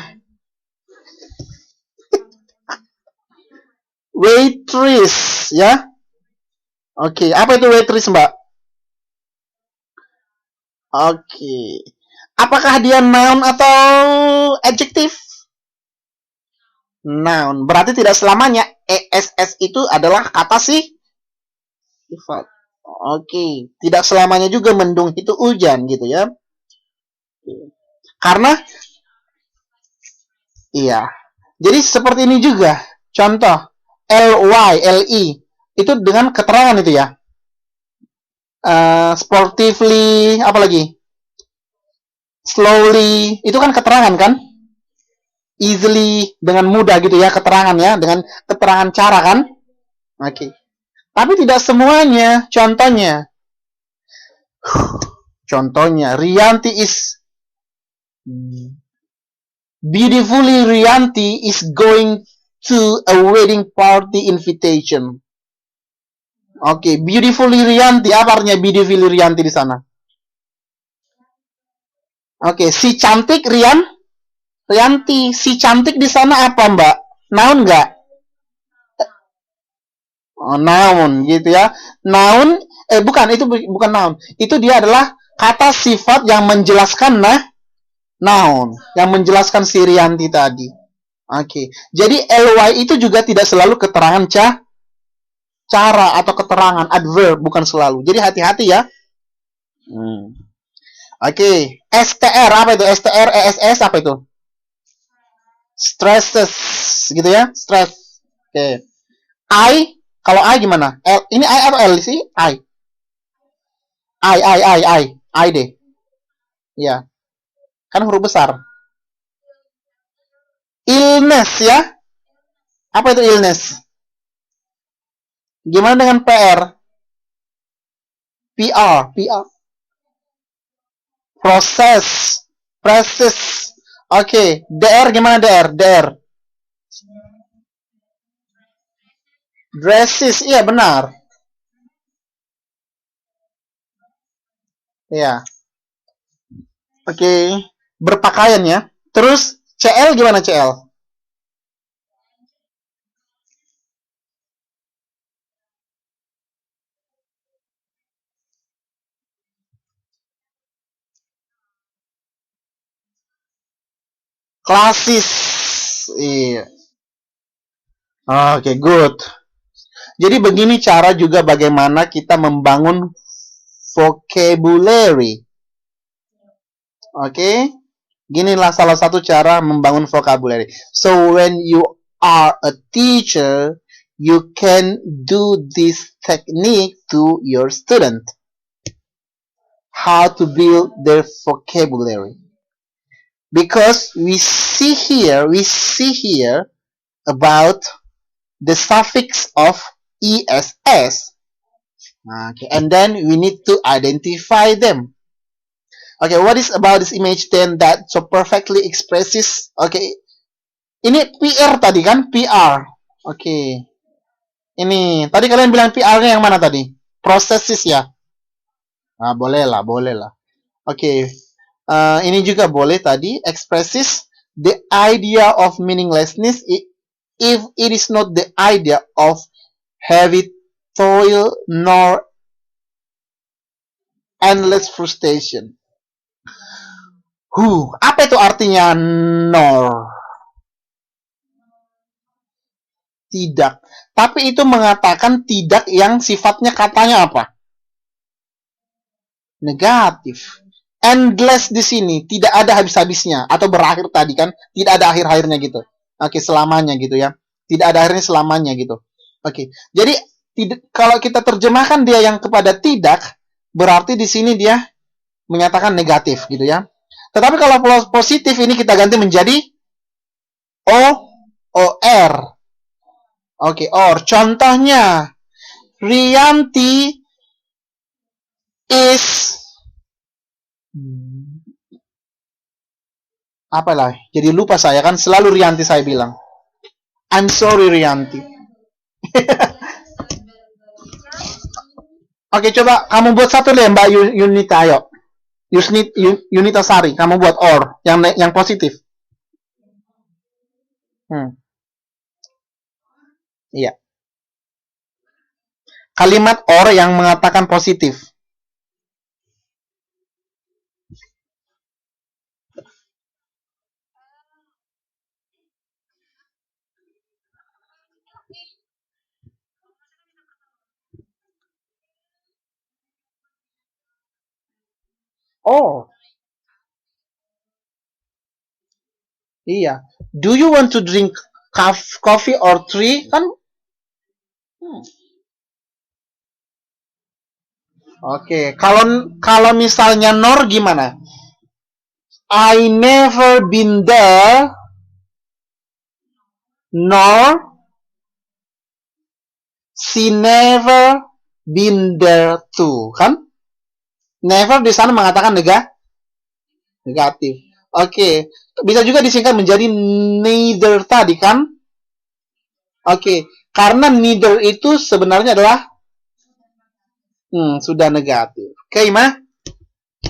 Waitress, ya. Oke, apa itu waitress, Mbak? Oke. Apakah dia noun atau adjective? Noun. Berarti tidak selamanya ESS itu adalah kata sifat. Oke. Tidak selamanya juga mendung itu hujan gitu ya. Karena iya. Jadi seperti ini juga. Contoh ly, li itu dengan keterangan itu ya. Sportively, apa lagi? Slowly, itu kan keterangan kan? Easily, dengan mudah gitu ya keterangan ya, dengan keterangan cara kan? Oke. Tapi tidak semuanya. Contohnya, Rianti is beautifully. Rianti is going to a wedding party invitation. Oke, beautifully Rianti. Apa artinya beautifully Rianti di sana? Oke, si cantik Rianti. Si cantik di sana apa, Mbak? Noun nggak? Oh, noun gitu ya. Noun, bukan, itu bukan noun. Itu dia adalah kata sifat yang menjelaskan noun, yang menjelaskan si Rianti tadi. Oke. Jadi ly itu juga tidak selalu keterangan cara atau keterangan adverb, bukan selalu. Jadi hati-hati ya. Oke. STR apa itu? STR, ESS apa itu? Stresses gitu ya. Stress. Oke. I, kalau I gimana? L, ini I atau L sih? I deh. Ya. Kan huruf besar. Illness ya. Apa itu illness? Gimana dengan PR? PR. Proses. Oke. DR gimana DR? Dresses. Iya benar. Iya. Oke. Berpakaian ya. Terus CL gimana CL? Klasis. Iya. Oke, good. Jadi begini cara juga bagaimana kita membangun vocabulary. Oke. Ginilah salah satu cara membangun vocabulary. So when you are a teacher, you can do this technique to your student. How to build their vocabulary. Because we see here about the suffix of ESS. Okay, and then we need to identify them. Okay, what is about this image then that so perfectly expresses? Okay, ini PR tadi kan? PR. Okay. Ini, tadi kalian bilang PR-nya yang mana tadi? Processes ya? Boleh lah. Okay. Ini juga boleh tadi, expresses the idea of meaninglessness if it is not the idea of heavy toil nor endless frustration. Apa itu artinya nor? Tidak. Tapi itu mengatakan tidak yang sifatnya katanya apa? Negatif. Endless di sini tidak ada habis-habisnya atau berakhir tadi kan, tidak ada akhir-akhirnya gitu. Oke, selamanya gitu ya. Tidak ada akhirnya selamanya gitu. Oke. Jadi kalau kita terjemahkan dia yang kepada tidak, berarti di sini dia menyatakan negatif gitu ya. Tetapi kalau positif ini kita ganti menjadi or. Oke, or. Contohnya Rianti is apalah, jadi lupa saya kan, selalu Rianti saya bilang. I'm sorry Rianti. Oke, coba kamu buat satu deh Mbak Yunita, ayo. Yunita Sari, kamu buat or yang positif. Iya. Kalimat or yang mengatakan positif. Oh. Iya. Do you want to drink coffee or tea? Kan? Oke. Kalau misalnya nor gimana? I never been there, nor she never been there too. Kan? Never di sana mengatakan negatif. Oke. Bisa juga disingkat menjadi neither tadi kan? Oke. Karena neither itu sebenarnya adalah sudah negatif. Oke, Ma?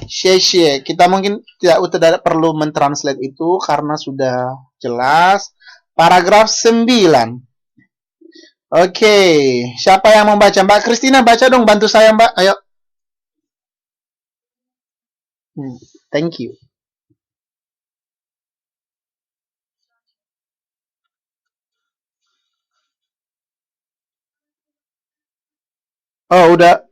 Share. Kita mungkin tidak perlu mentranslate itu karena sudah jelas. Paragraf 9. Oke. Siapa yang membaca? Mbak Kristina baca dong, bantu saya, Mbak. Ayo. Thank you. Oh, udah.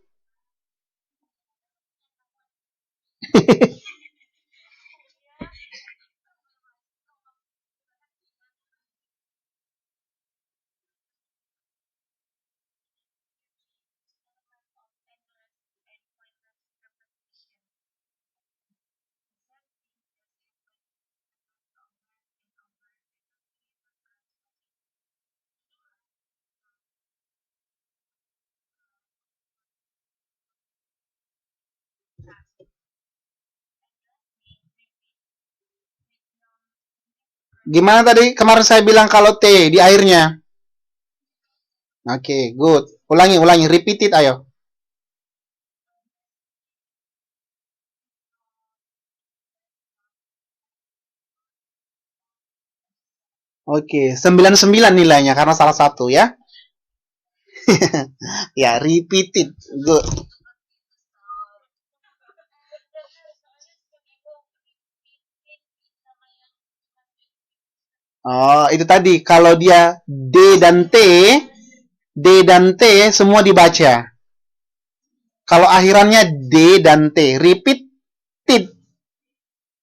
Gimana tadi kemarin saya bilang kalau T di akhirnya? Oke, good. Ulangi, repeat it, ayo. Oke, 99 nilainya karena salah satu ya. Ya, repeat it. Good. Oh, itu tadi. Kalau dia D dan T semua dibaca. Kalau akhirannya D dan T, repeat it.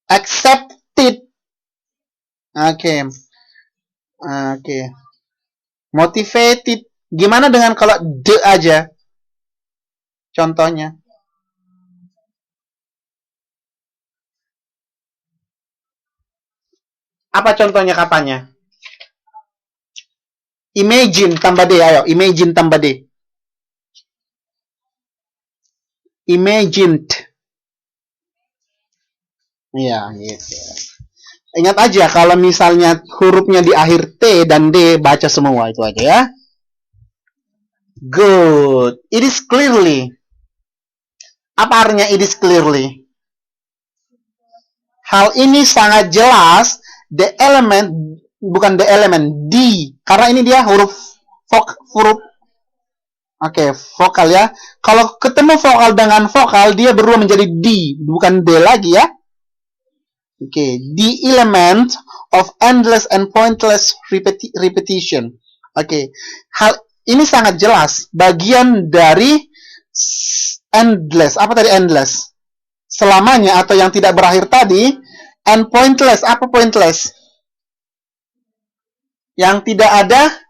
Accept it. Oke. Motivated. Gimana dengan kalau D aja? Contohnya. Apa contohnya katanya? Imagine tambah D, ayo. Imagine tambah D. Imagined. Iya, gitu. Ingat aja kalau misalnya hurufnya di akhir T dan D, baca semua itu aja ya. Good. It is clearly. Apa artinya it is clearly? Hal ini sangat jelas the element, bukan the element, D, karena ini dia huruf vokal ya. Kalau ketemu vokal dengan vokal, dia berubah menjadi D, bukan D lagi ya. The element of endless and pointless repetition. Hal ini sangat jelas bagian dari endless. Apa tadi endless? Selamanya atau yang tidak berakhir tadi. And pointless. Apa pointless? Yang tidak ada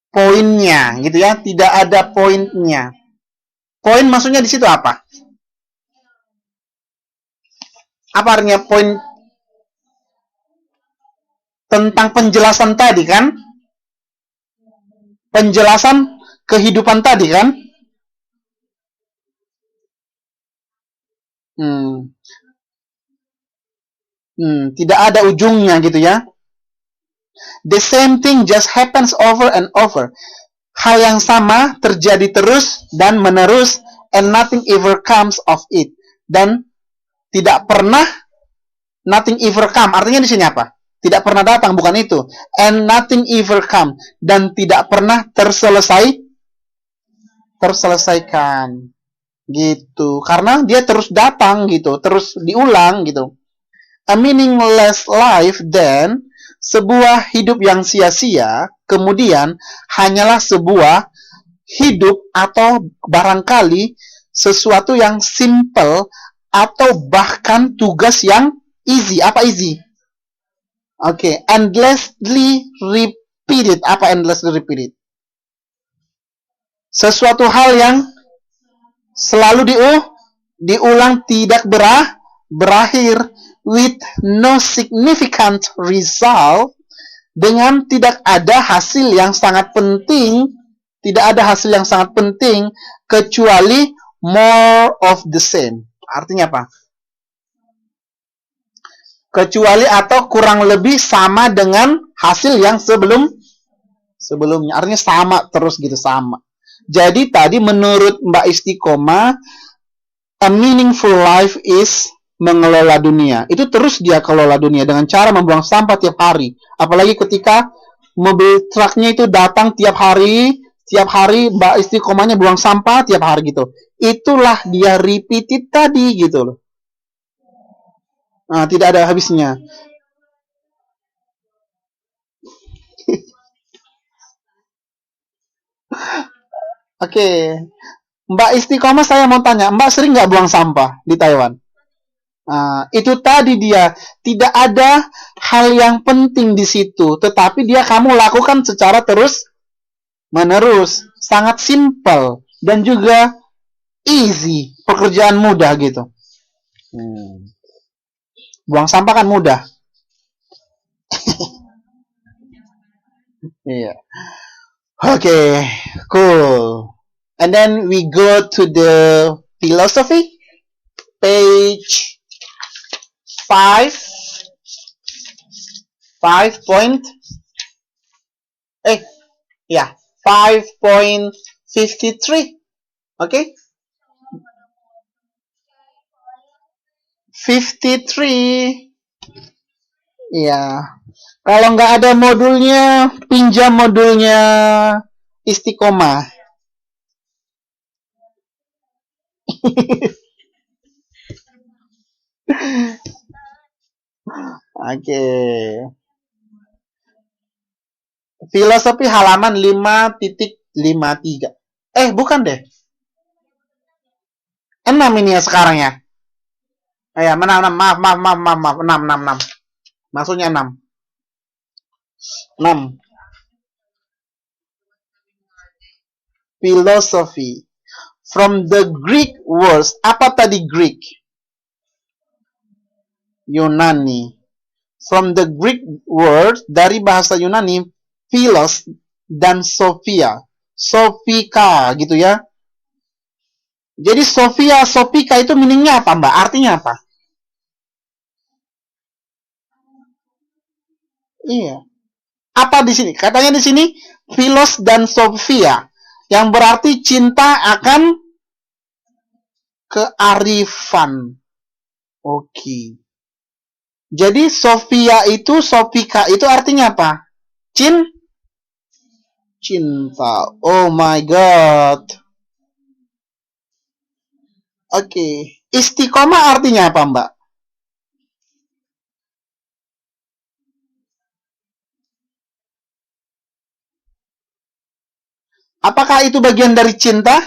poinnya, gitu ya. Tidak ada poinnya. Poin maksudnya di situ apa? Apa artinya poin? Tentang penjelasan tadi kan? Penjelasan kehidupan tadi kan? Tidak ada ujungnya gitu ya. The same thing just happens over and over. Hal yang sama terjadi terus dan menerus, and nothing ever comes of it. Dan tidak pernah, nothing ever come. Artinya di sini apa? Tidak pernah datang, bukan itu. And nothing ever come. Dan tidak pernah terselesaikan. Gitu. Karena dia terus datang gitu, terus diulang gitu. A meaningless life then, sebuah hidup yang sia-sia, kemudian hanyalah sebuah hidup atau barangkali sesuatu yang simple atau bahkan tugas yang easy. Apa easy? Endlessly repeated. Apa endlessly repeated? Sesuatu hal yang selalu diulang, tidak berakhir, with no significant result, dengan tidak ada hasil yang sangat penting, kecuali more of the same. Artinya apa? Kecuali atau kurang lebih sama dengan hasil yang sebelumnya. Artinya sama terus gitu, sama. Jadi tadi menurut Mbak Istiqomah, a meaningful life is mengelola dunia. Itu terus dia kelola dunia dengan cara membuang sampah tiap hari. Apalagi ketika mobil truknya itu datang tiap hari Mbak Istiqomahnya buang sampah tiap hari gitu. Itulah dia repeated tadi gitu loh. Nah, tidak ada habisnya. Mbak Istiqomah, saya mau tanya, Mbak sering nggak buang sampah di Taiwan? Itu tadi dia, tidak ada hal yang penting di situ, tetapi kamu lakukan secara terus menerus, sangat simple dan juga easy, pekerjaan mudah gitu. Buang sampah kan mudah. Iya. Cool. And then we go to the philosophy, page 5. 5.53. Okay? 53. Ya. Kalau nggak ada modulnya, pinjam modulnya Istiqomah. Filosofi halaman 5.53. Bukan deh. 6 ini ya sekarang ya. Maaf. 6. Maksudnya 6. Philosophy. From the Greek words. Apa tadi Greek? Yunani. From the Greek word, dari bahasa Yunani, philos dan sophia. Sophika gitu ya. Jadi sophika itu meaningnya apa, Mbak? Artinya apa? Iya. Apa di sini? Katanya di sini philos dan sophia, yang berarti cinta akan kearifan. Oke. Jadi Sofia itu, Sofika itu artinya apa? Cinta. Oh my god. Oke. Istiqomah artinya apa, Mbak? Apakah itu bagian dari cinta?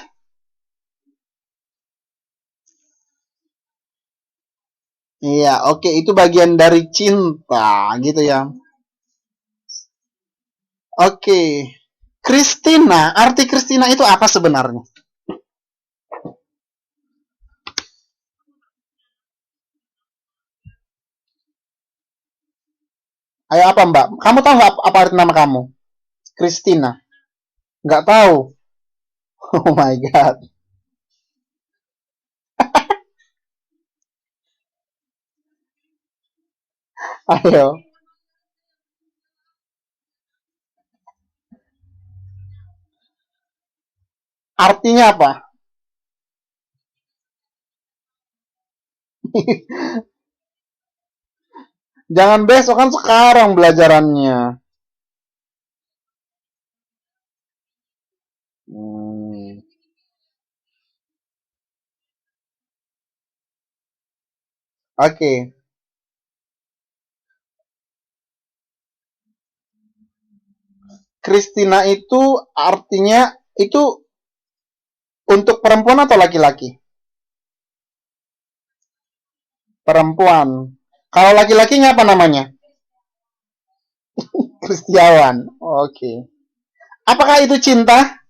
Iya, oke, itu bagian dari cinta, gitu ya. Oke. Christina, arti Christina itu apa sebenarnya? Ayo apa, Mbak? Kamu tahu nggak apa arti nama kamu? Christina. Nggak tahu. Oh my god. Ayo. Artinya apa? Jangan besok, kan sekarang belajarannya. Hmm. Oke. Christina itu artinya itu untuk perempuan atau laki-laki? Perempuan. Kalau laki-lakinya apa namanya? Kristiawan. Oke. Apakah itu cinta?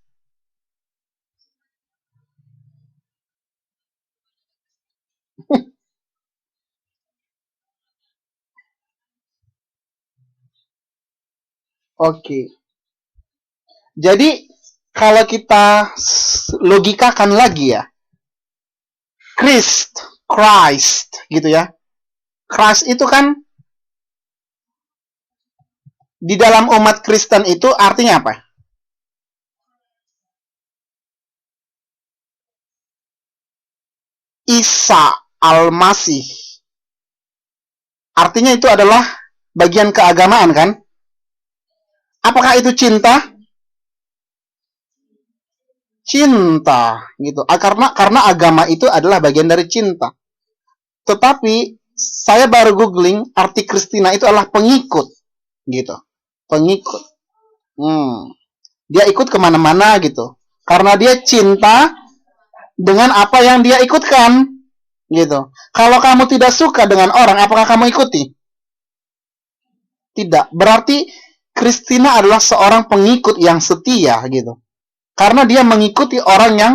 Oke. Jadi kalau kita logikakan lagi ya, Christ gitu ya. Christ itu kan di dalam umat Kristen itu artinya apa? Isa Al-Masih. Artinya itu adalah bagian keagamaan kan? Apakah itu cinta? Cinta gitu. Karena agama itu adalah bagian dari cinta. Tetapi saya baru googling arti Kristina itu adalah pengikut gitu. Pengikut. Dia ikut kemana-mana gitu. Karena dia cinta dengan apa yang dia ikutkan gitu. Kalau kamu tidak suka dengan orang, apakah kamu ikuti? Tidak. Berarti Kristina adalah seorang pengikut yang setia gitu. Karena dia mengikuti orang yang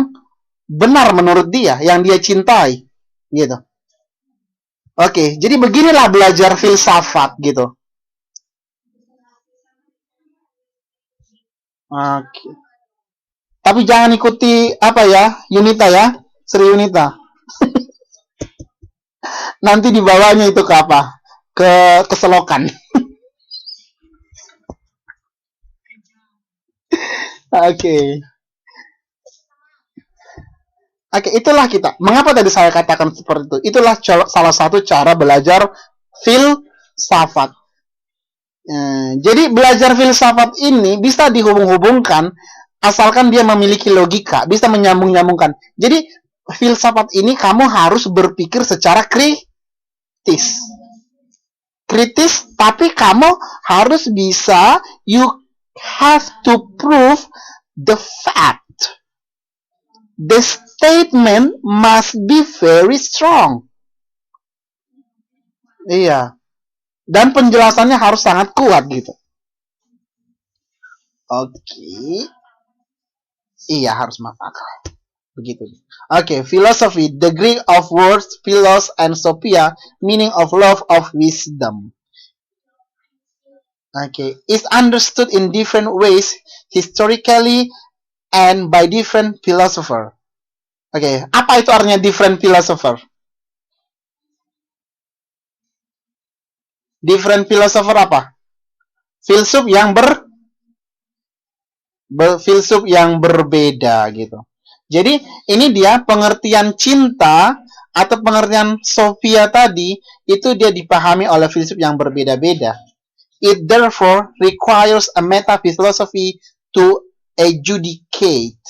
benar menurut dia, yang dia cintai gitu. Oke, jadi beginilah belajar filsafat gitu. Oke. Tapi jangan ikuti apa ya, Yunita ya, Sri Yunita. Nanti dibawanya itu ke apa? Ke keselokan. Oke. Oke, itulah kita. Mengapa tadi saya katakan seperti itu? Itulah salah satu cara belajar filsafat. Jadi belajar filsafat ini bisa dihubung-hubungkan asalkan dia memiliki logika, bisa menyambung-nyambungkan. Jadi filsafat ini kamu harus berpikir secara kritis. Kritis, tapi kamu harus bisa, you have to prove the fact. The statement must be very strong. Iya. Dan penjelasannya harus sangat kuat gitu. Oke. Iya, harus masuk akal. Begitu. Oke, philosophy, the Greek of words philos and sophia, meaning of love of wisdom. Okay, is understood in different ways historically and by different philosopher. Oke, apa itu artinya different philosopher? Different philosopher apa? Filsuf yang filsuf yang berbeda gitu. Jadi ini dia pengertian cinta atau pengertian Sophia tadi itu dia dipahami oleh filsuf yang berbeda-beda. It therefore requires a meta-philosophy to adjudicate.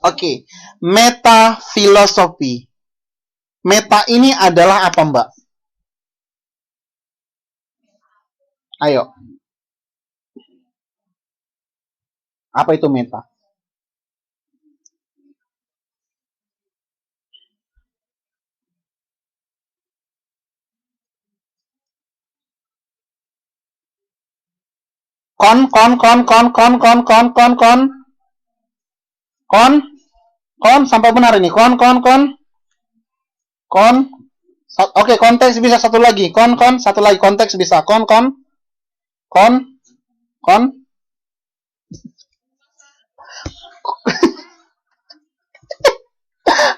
Oke, meta-filosofi. Meta ini adalah apa, Mbak? Ayo. Apa itu meta? Kon sampai benar ini. Kon. Oke, konteks bisa satu lagi. Satu lagi konteks bisa. Kon.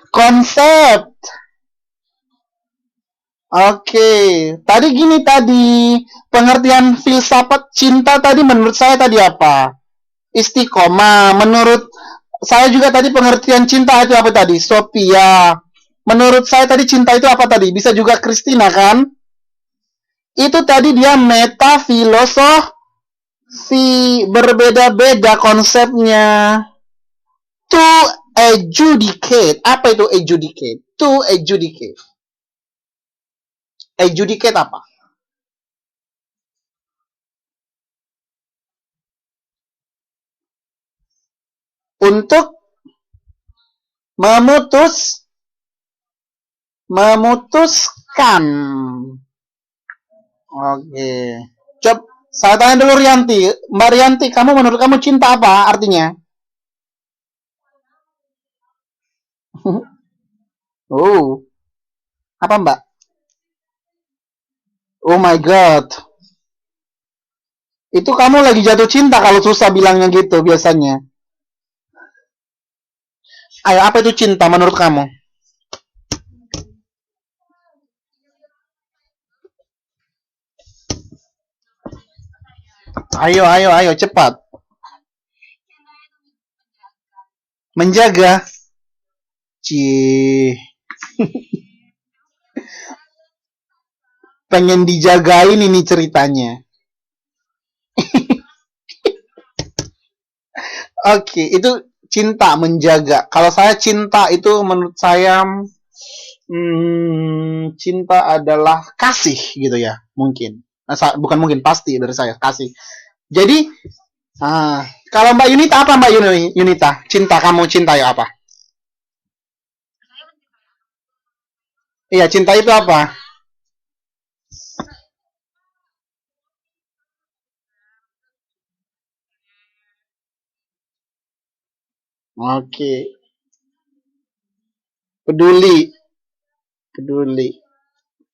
Konsep. Oke, tadi gini pengertian filsafat cinta tadi menurut saya tadi apa? Istiqomah. Menurut saya juga tadi pengertian cinta itu apa tadi? Sophia. Menurut saya tadi cinta itu apa tadi? Bisa juga Christina kan? Itu tadi dia metafilosofi, berbeda-beda konsepnya. To adjudicate. Apa itu adjudicate? To adjudicate. Adjudicate apa? Untuk memutuskan. Oke. Coba saya tanya dulu Rianti. Mbak Rianti, menurut kamu cinta apa artinya? Oh. Apa, Mbak? Oh my god. Itu kamu lagi jatuh cinta kalau susah bilangnya gitu biasanya. Ayo, apa itu cinta menurut kamu? Ayo, cepat. Menjaga. Cih. Pengen dijagain ini ceritanya. Oke, itu cinta, menjaga. Kalau saya cinta itu menurut saya cinta adalah kasih gitu ya, mungkin. Bukan mungkin, pasti dari saya kasih. Jadi, kalau Mbak Yunita apa Mbak Yunita? Cinta kamu cinta ya apa? Iya, cinta itu apa? Oke, peduli, peduli.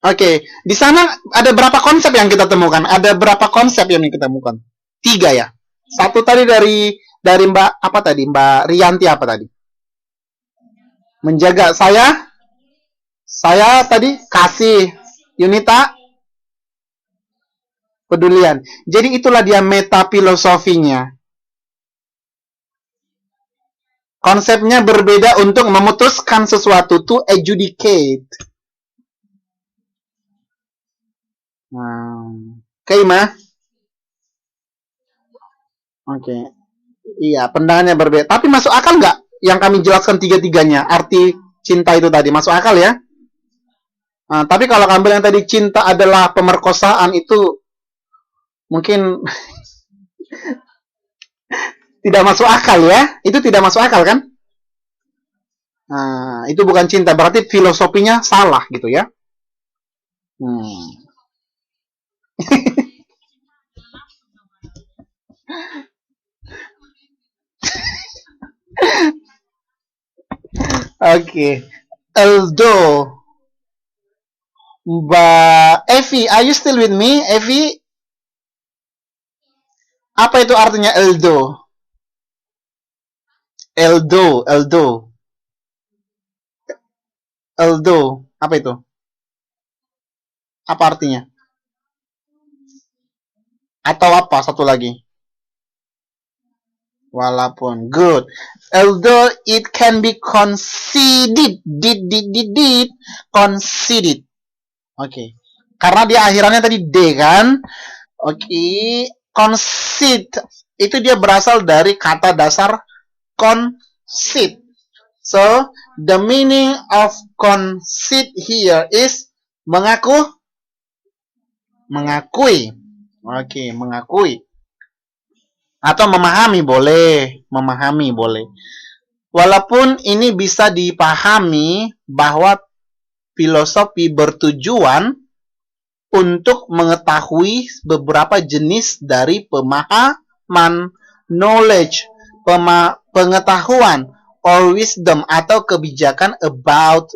Oke, di sana ada berapa konsep yang kita temukan? Ada berapa konsep yang kita temukan? 3 ya. Satu tadi dari Mbak apa tadi? Mbak Rianti apa tadi? Menjaga. Saya tadi kasih. Yunita pedulian. Jadi itulah dia meta filosofinya. Konsepnya berbeda untuk memutuskan sesuatu, to adjudicate. Oke, Ma. Oke. Iya, pandangannya berbeda. Tapi masuk akal nggak yang kami jelaskan tiga-tiganya? Arti cinta itu tadi masuk akal ya? Tapi kalau kamu bilang tadi cinta adalah pemerkosaan itu mungkin tidak masuk akal ya? Itu tidak masuk akal kan? Itu bukan cinta, berarti filosofinya salah gitu ya? Oke. Eldo. Mbak Evi, are you still with me? Evi? Apa itu artinya Eldo? Eldo. Apa itu? Apa artinya? Atau apa satu lagi? Walaupun. Good. Although it can be conceded. Did. Conceded. Oke. Okay. Karena dia akhirannya tadi D kan? Oke. Okay. Concede. Itu dia berasal dari kata dasar concede. So, the meaning of concede here is mengaku. Mengakui. Oke, okay, mengakui. Atau memahami boleh, Walaupun ini bisa dipahami bahwa filosofi bertujuan untuk mengetahui beberapa jenis dari pemahaman, knowledge, pengetahuan, or wisdom atau kebijakan about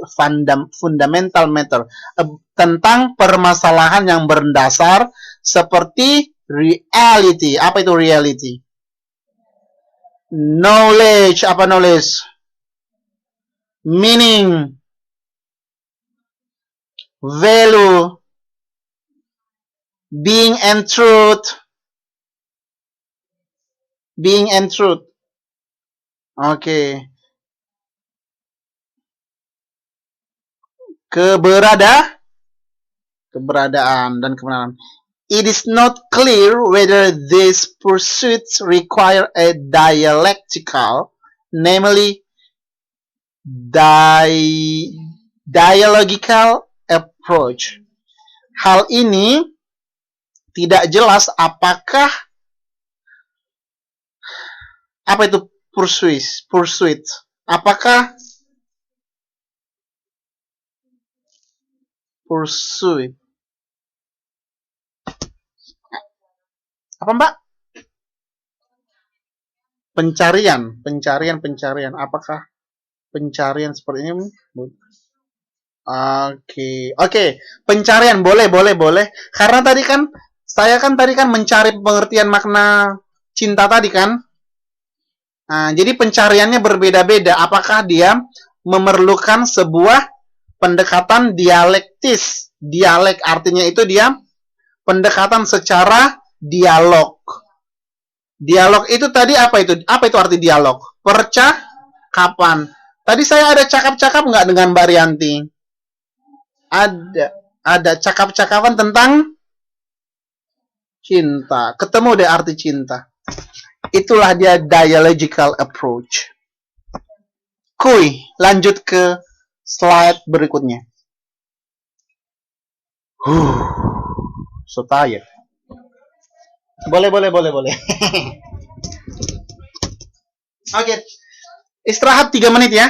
fundamental matter, tentang permasalahan yang berdasar seperti reality. Apa itu reality? Knowledge. Apa knowledge? Meaning. Value. Being and truth. Being and truth. Oke. Okay. Keberadaan dan kebenaran. It is not clear whether these pursuits require a dialectical, namely dialogical approach. Hal ini tidak jelas apakah apa itu pursuit. Apakah pursuit? Apa Mbak? Pencarian. Apakah pencarian seperti ini? Oke. Pencarian boleh. Karena tadi kan saya tadi mencari pengertian makna cinta tadi kan. Nah, jadi pencariannya berbeda-beda. Apakah dia memerlukan sebuah pendekatan dialektis? Dialek artinya itu dia pendekatan secara dialog. Dialog itu tadi apa itu? Apa itu arti dialog? Percakapan. Tadi saya ada cakap-cakap nggak dengan Mbak Rianti? Ada cakap-cakapan tentang cinta. Ketemu deh arti cinta. Itulah dia dialogical approach. Kuy, lanjut ke slide berikutnya. So tired. Boleh. Oke. Istirahat 3 menit ya.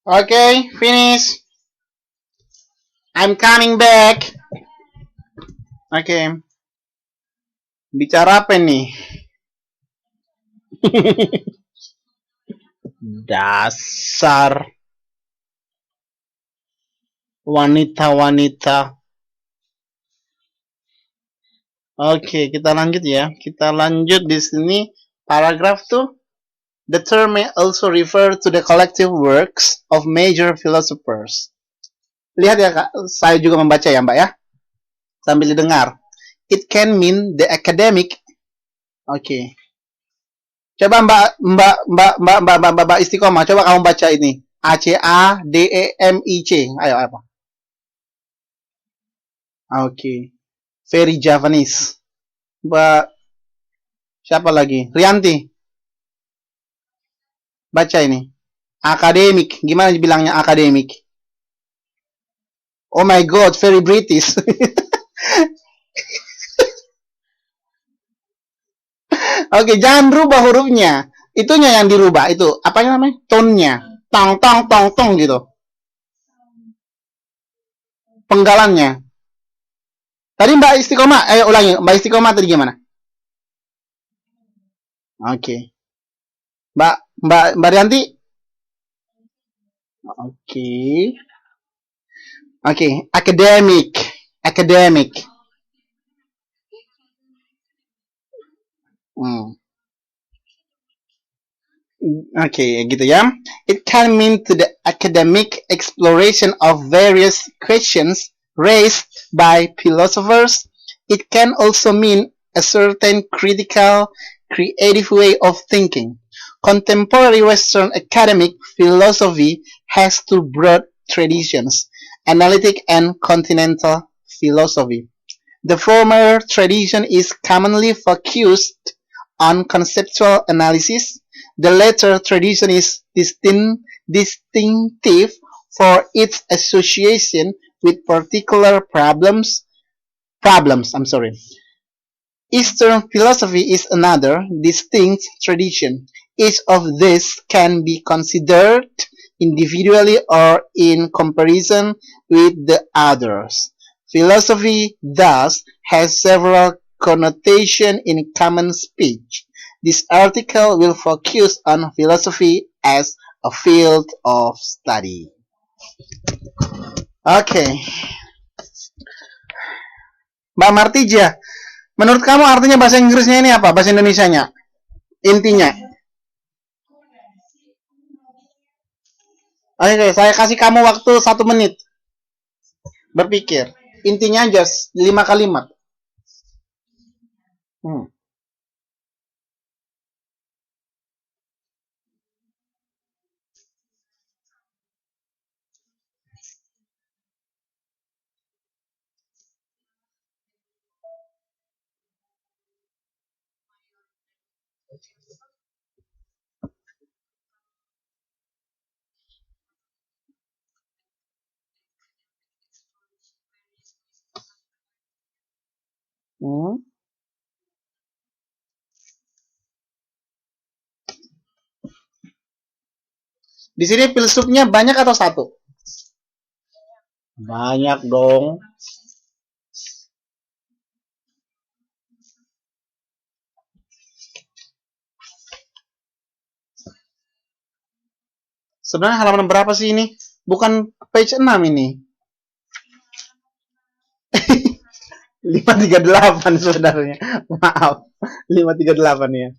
Okay, finish. I'm coming back. Okay. Bicara apa nih? Dasar wanita-wanita. Oke, kita lanjut ya. Kita lanjut di sini paragraf tuh. The term may also refer to the collective works of major philosophers. Lihat ya Kak, saya juga membaca ya Mbak ya. Sambil didengar. It can mean the academic. Oke. Coba Mbak Istiqomah, coba kamu baca ini. ACADEMIC. Ayo apa? Oke. Very Javanese. Mbak siapa lagi? Rianti. Baca ini. Akademik. Gimana bilangnya akademik? Oh my god, very British. Oke, jangan rubah hurufnya. Itunya yang dirubah. Itu apa namanya? Tone-nya. Tong tong tong tong gitu. Penggalannya. Tadi Mbak Istiqomah, ayo ulangi. Mbak Istiqomah tadi gimana? Oke. Mbak Rianti? Oke. Oke, academic. Academic. Oke, gitu ya. It can mean to the academic exploration of various questions raised by philosophers. It can also mean a certain critical, creative way of thinking. Contemporary Western academic philosophy has two broad traditions, analytic and continental philosophy. The former tradition is commonly focused on conceptual analysis. The latter tradition is distinctive for its association with particular problems. Eastern philosophy is another distinct tradition. Each of these can be considered individually or in comparison with the others. Philosophy thus has several connotations in common speech. This article will focus on philosophy as a field of study. Oke. Mbak Martija, menurut kamu artinya bahasa Inggrisnya ini apa? Bahasa Indonesianya? Intinya. Oke, saya kasih kamu waktu 1 menit. Berpikir. Intinya aja 5 kalimat. Di sini filsufnya banyak atau satu? Banyak dong. Sebenarnya halaman berapa sih ini? Bukan page 6 ini. 538 sebenarnya. Maaf. 538 ya.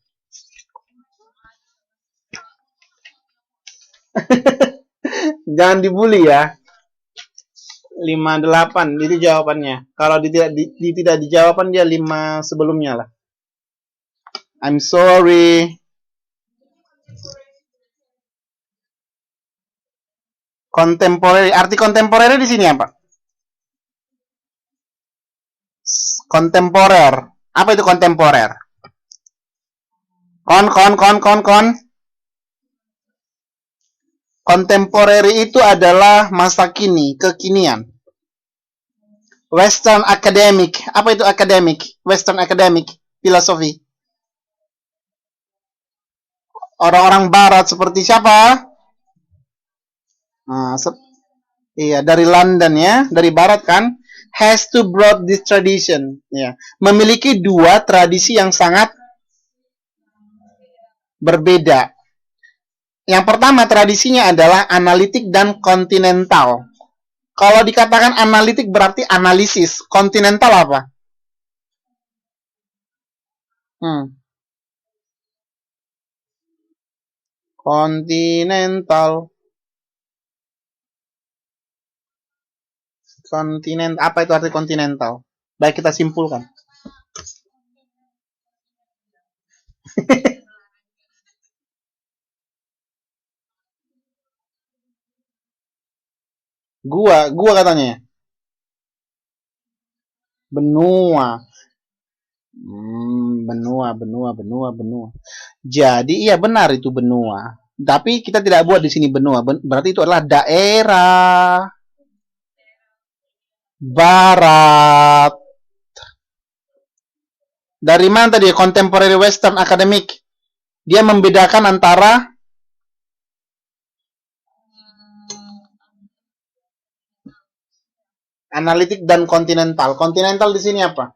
Jangan dibully ya. 58 itu jawabannya. Kalau tidak dijawaban dia 5 sebelumnya lah. I'm sorry. Contemporary. Arti contemporary di sini apa? Kontemporer. Apa itu kontemporer? Contemporary itu adalah masa kini, kekinian. Western academic. Apa itu academic? Western academic filosofi. Orang-orang barat seperti siapa? Nah, iya, dari London ya, dari barat kan, has to brought this tradition, ya, memiliki dua tradisi yang sangat berbeda. Yang pertama tradisinya adalah analitik dan kontinental. Kalau dikatakan analitik berarti analisis, kontinental apa? Kontinental. Apa itu arti kontinental? Baik, kita simpulkan. Gua katanya. Benua. Benua. Jadi iya benar itu benua. Tapi kita tidak buat di sini benua. Berarti itu adalah daerah barat. Dari mana tadi? Contemporary Western Academic. Dia membedakan antara analitik dan kontinental. Kontinental di sini apa?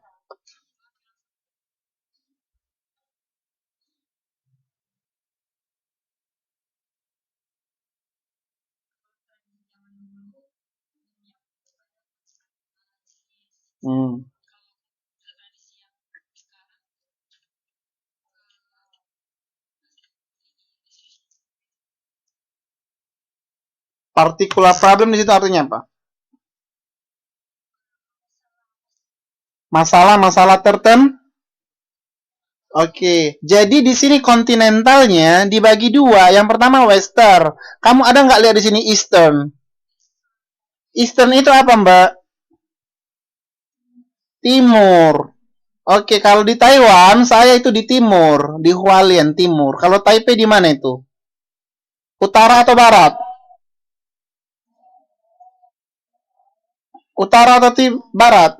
Particular problem di situ artinya apa? Masalah-masalah tertentu. Oke, jadi di sini kontinentalnya dibagi dua. Yang pertama Western. Kamu ada nggak lihat di sini Eastern? Eastern itu apa, Mbak? Timur. Oke, kalau di Taiwan, saya itu di timur, di Hualien, timur. Kalau Taipei di mana itu? Utara atau barat? Utara atau barat?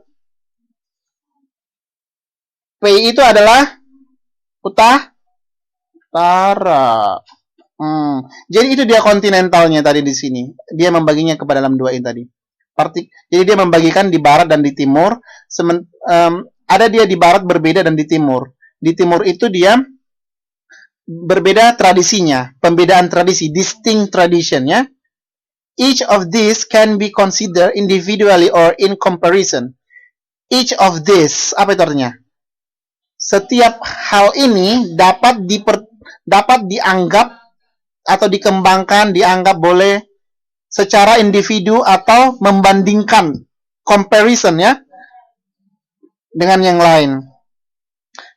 Pei itu adalah utara. Jadi itu dia kontinentalnya tadi di sini. Dia membaginya kepada dalam dua ini tadi. Jadi dia membagikan di barat dan di timur. Ada dia di barat berbeda dan di timur. Di timur itu dia berbeda tradisinya, pembedaan tradisi, distinct tradition ya. Each of these can be considered individually or in comparison. Each of these, apa itu artinya? Setiap hal ini dapat dianggap atau dikembangkan, dianggap boleh secara individu atau membandingkan, comparison ya, dengan yang lain.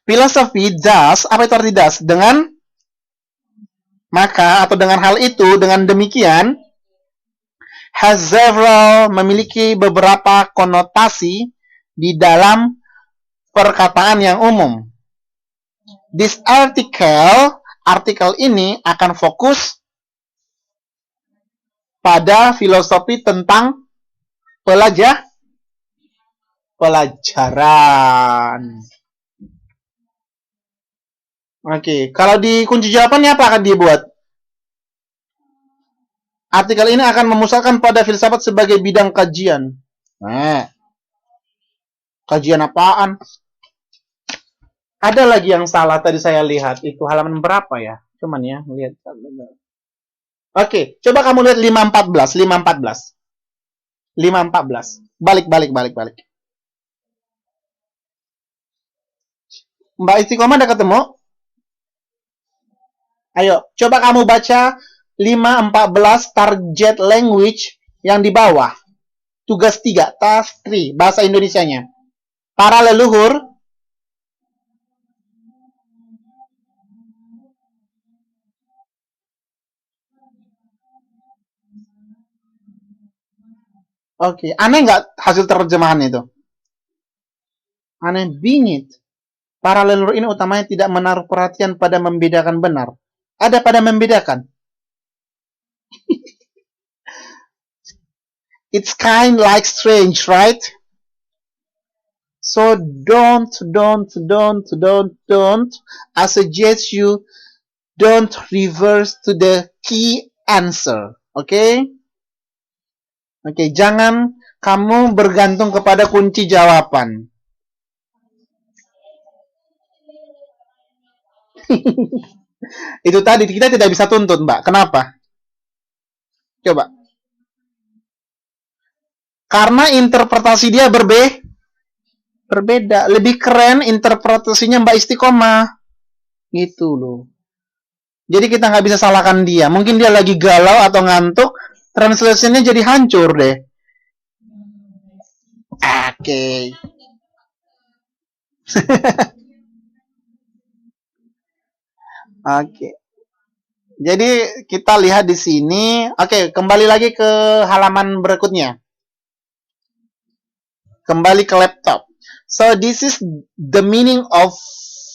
Philosophy thus, apa itu arti thus? Dengan maka atau dengan hal itu, dengan demikian, has several, memiliki beberapa konotasi di dalam perkataan yang umum. This artikel ini akan fokus pada filosofi tentang pelajaran. Oke, kalau di kunci jawabannya apa akan dibuat? Artikel ini akan memusatkan pada filsafat sebagai bidang kajian. Kajian apaan? Ada lagi yang salah tadi saya lihat. Itu halaman berapa ya? Cuman ya, lihat. Oke, coba kamu lihat 514. Balik. Mbak Istiqomah udah ketemu? Ayo, coba kamu baca 514 target language yang di bawah. Tugas 3, task 3, bahasa Indonesianya. Para leluhur. Oke, aneh nggak hasil terjemahan itu? Aneh bingit. Para leluhur ini utamanya tidak menaruh perhatian pada membedakan benar. Ada pada membedakan. It's kind like strange, right? So don't. I suggest you don't reverse to the key answer. Okay? Oke, jangan kamu bergantung kepada kunci jawaban. Itu tadi kita tidak bisa tuntut, Mbak. Kenapa? Coba. Karena interpretasi dia berbeda. Lebih keren interpretasinya Mbak Istiqomah. Gitu loh. Jadi kita nggak bisa salahkan dia. Mungkin dia lagi galau atau ngantuk. Translation-nya jadi hancur deh. Oke. Oke. Jadi kita lihat di sini. Oke, kembali lagi ke halaman berikutnya. Kembali ke laptop. So this is the meaning of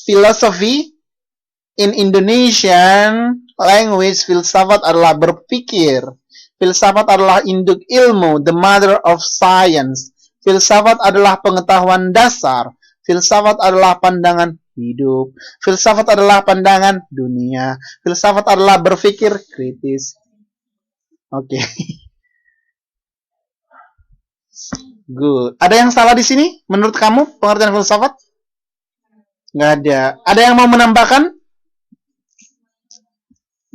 philosophy in Indonesian language. Filsafat adalah berpikir. Filsafat adalah induk ilmu, the mother of science. Filsafat adalah pengetahuan dasar. Filsafat adalah pandangan hidup. Filsafat adalah pandangan dunia. Filsafat adalah berpikir kritis. Oke. Good. Ada yang salah di sini? Menurut kamu pengertian filsafat? Nggak ada. Ada yang mau menambahkan?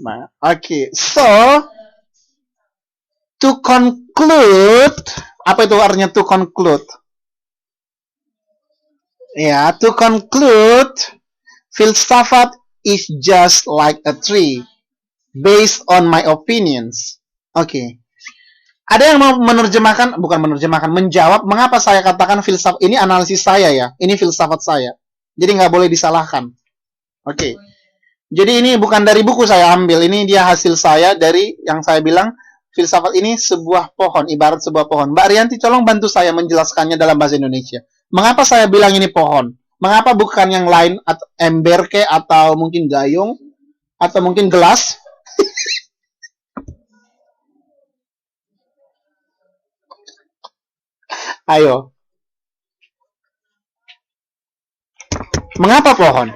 Nah, oke. So, to conclude, apa itu artinya to conclude? Ya, to conclude, filsafat is just like a tree, based on my opinions. Oke. Ada yang mau menerjemahkan, bukan menerjemahkan, menjawab mengapa saya katakan filsafat, ini analisis saya ya, ini filsafat saya. Jadi nggak boleh disalahkan. Oke. Jadi ini bukan dari buku saya ambil, ini dia hasil saya dari yang saya bilang, filsafat ini sebuah pohon, ibarat sebuah pohon. Mbak Rianti, tolong bantu saya menjelaskannya dalam bahasa Indonesia. Mengapa saya bilang ini pohon? Mengapa bukan yang lain, atau ember ke, atau mungkin gayung, atau mungkin gelas? Ayo. Mengapa pohon?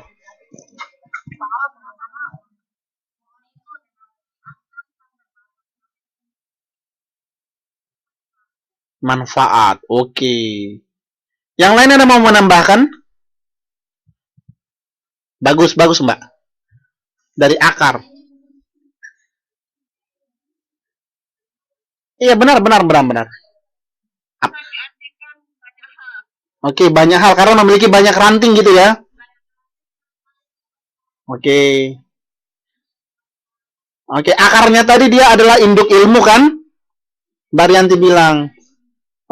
Manfaat. Oke. Yang lain ada mau menambahkan? Bagus, bagus, Mbak. Dari akar. Iya, benar. Oke, banyak hal karena memiliki banyak ranting gitu ya. Oke. Oke, akarnya tadi dia adalah induk ilmu kan? Baryanti bilang.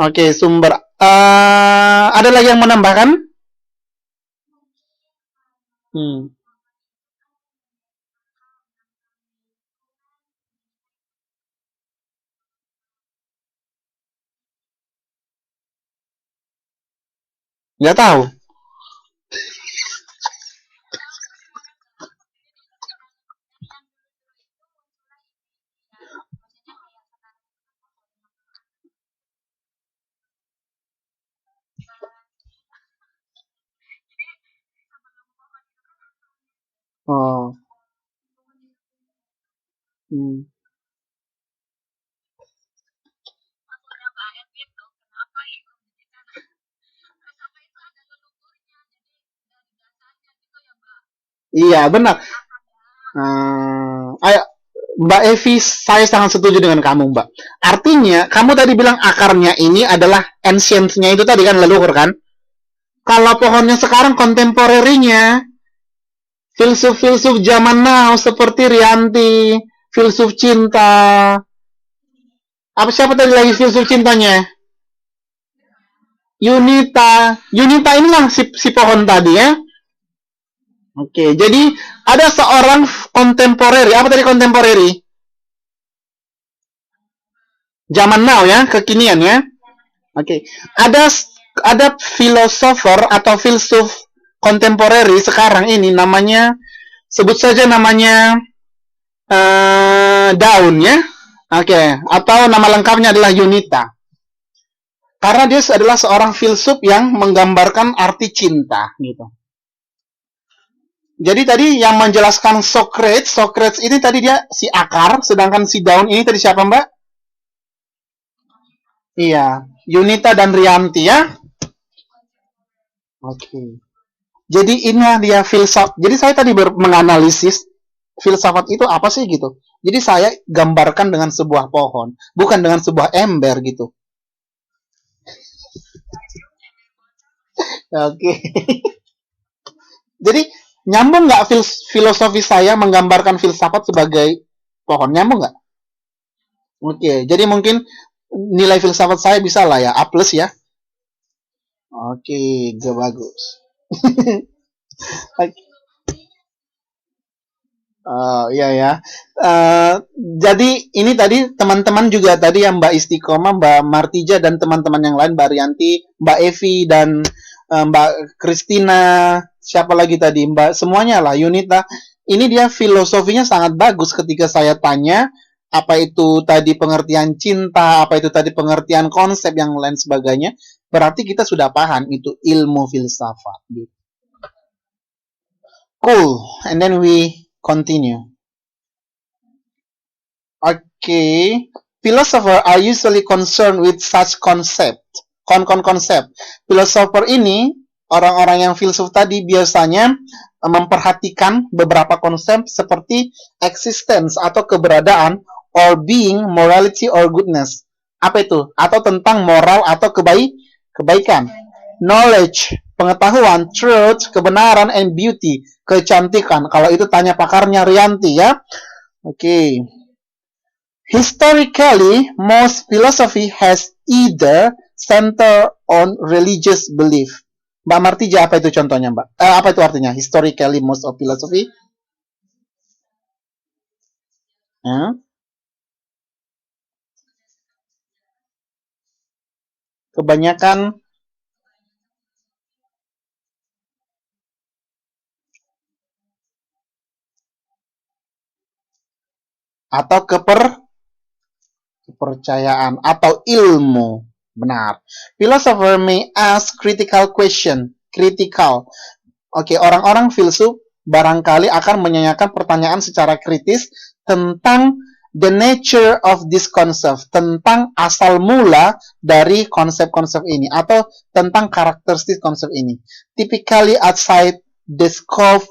Oke, sumber. Ada lagi yang menambahkan? Nggak tahu. Oh. Iya, benar. Ayo, Mbak Evi, saya sangat setuju dengan kamu, Mbak. Artinya, kamu tadi bilang akarnya ini adalah ancient-nya itu tadi kan, leluhur kan? Kalau pohonnya sekarang kontemporerinya, filsuf-filsuf zaman now seperti Rianti, filsuf cinta. Apa siapa tadi lagi filsuf cintanya? Yunita. Yunita inilah si pohon tadi ya. Oke, jadi ada seorang kontemporeri. Apa tadi kontemporeri? Zaman now ya, kekinian ya. Oke. Ada filosofer atau filsuf kontemporeri sekarang ini namanya, sebut saja namanya Daun ya. Oke, atau nama lengkapnya adalah Yunita. Karena dia adalah seorang filsuf yang menggambarkan arti cinta gitu. Jadi tadi yang menjelaskan Socrates ini tadi dia si akar, sedangkan si daun ini tadi siapa, Mbak? Iya, Yunita dan Rianti ya. Oke. Jadi ini dia filsafat. Jadi saya tadi menganalisis filsafat itu apa sih gitu. Jadi saya gambarkan dengan sebuah pohon, bukan dengan sebuah ember gitu. Oke. Jadi nyambung nggak filosofi saya menggambarkan filsafat sebagai pohon? Nyambung nggak? Oke. Jadi mungkin nilai filsafat saya bisa lah ya A plus ya. Oke, gak bagus. Iya ya. Jadi ini tadi teman-teman juga tadi yang Mbak Istiqomah, Mbak Martija dan teman-teman yang lain, Mbak Rianti, Mbak Evi dan Mbak Kristina, siapa lagi tadi, Mbak semuanya lah, Yunita. Ini dia filosofinya sangat bagus ketika saya tanya apa itu tadi pengertian cinta, apa itu tadi pengertian konsep yang lain sebagainya. Berarti kita sudah paham itu ilmu filsafat. Gitu. Cool. And then we continue. Okay. Philosopher are usually concerned with such concept. Konsep. Philosopher ini, orang-orang yang filsuf tadi biasanya memperhatikan beberapa konsep seperti existence atau keberadaan, or being, morality, or goodness. Apa itu? Atau tentang moral atau kebaikan. Knowledge, pengetahuan, truth, kebenaran, and beauty, kecantikan. Kalau itu tanya pakarnya Rianti ya. Oke. Historically, most philosophy has either center on religious belief. Mbak Martija, apa itu contohnya, Mbak? Apa itu artinya? Historically, most of philosophy? Kebanyakan atau kepercayaan atau ilmu. Benar. Philosopher may ask critical question. Critical. Oke, orang-orang filsuf barangkali akan menanyakan pertanyaan secara kritis tentang the nature of this concept, tentang asal mula dari konsep-konsep ini atau tentang karakteristik konsep ini. Typically outside the scope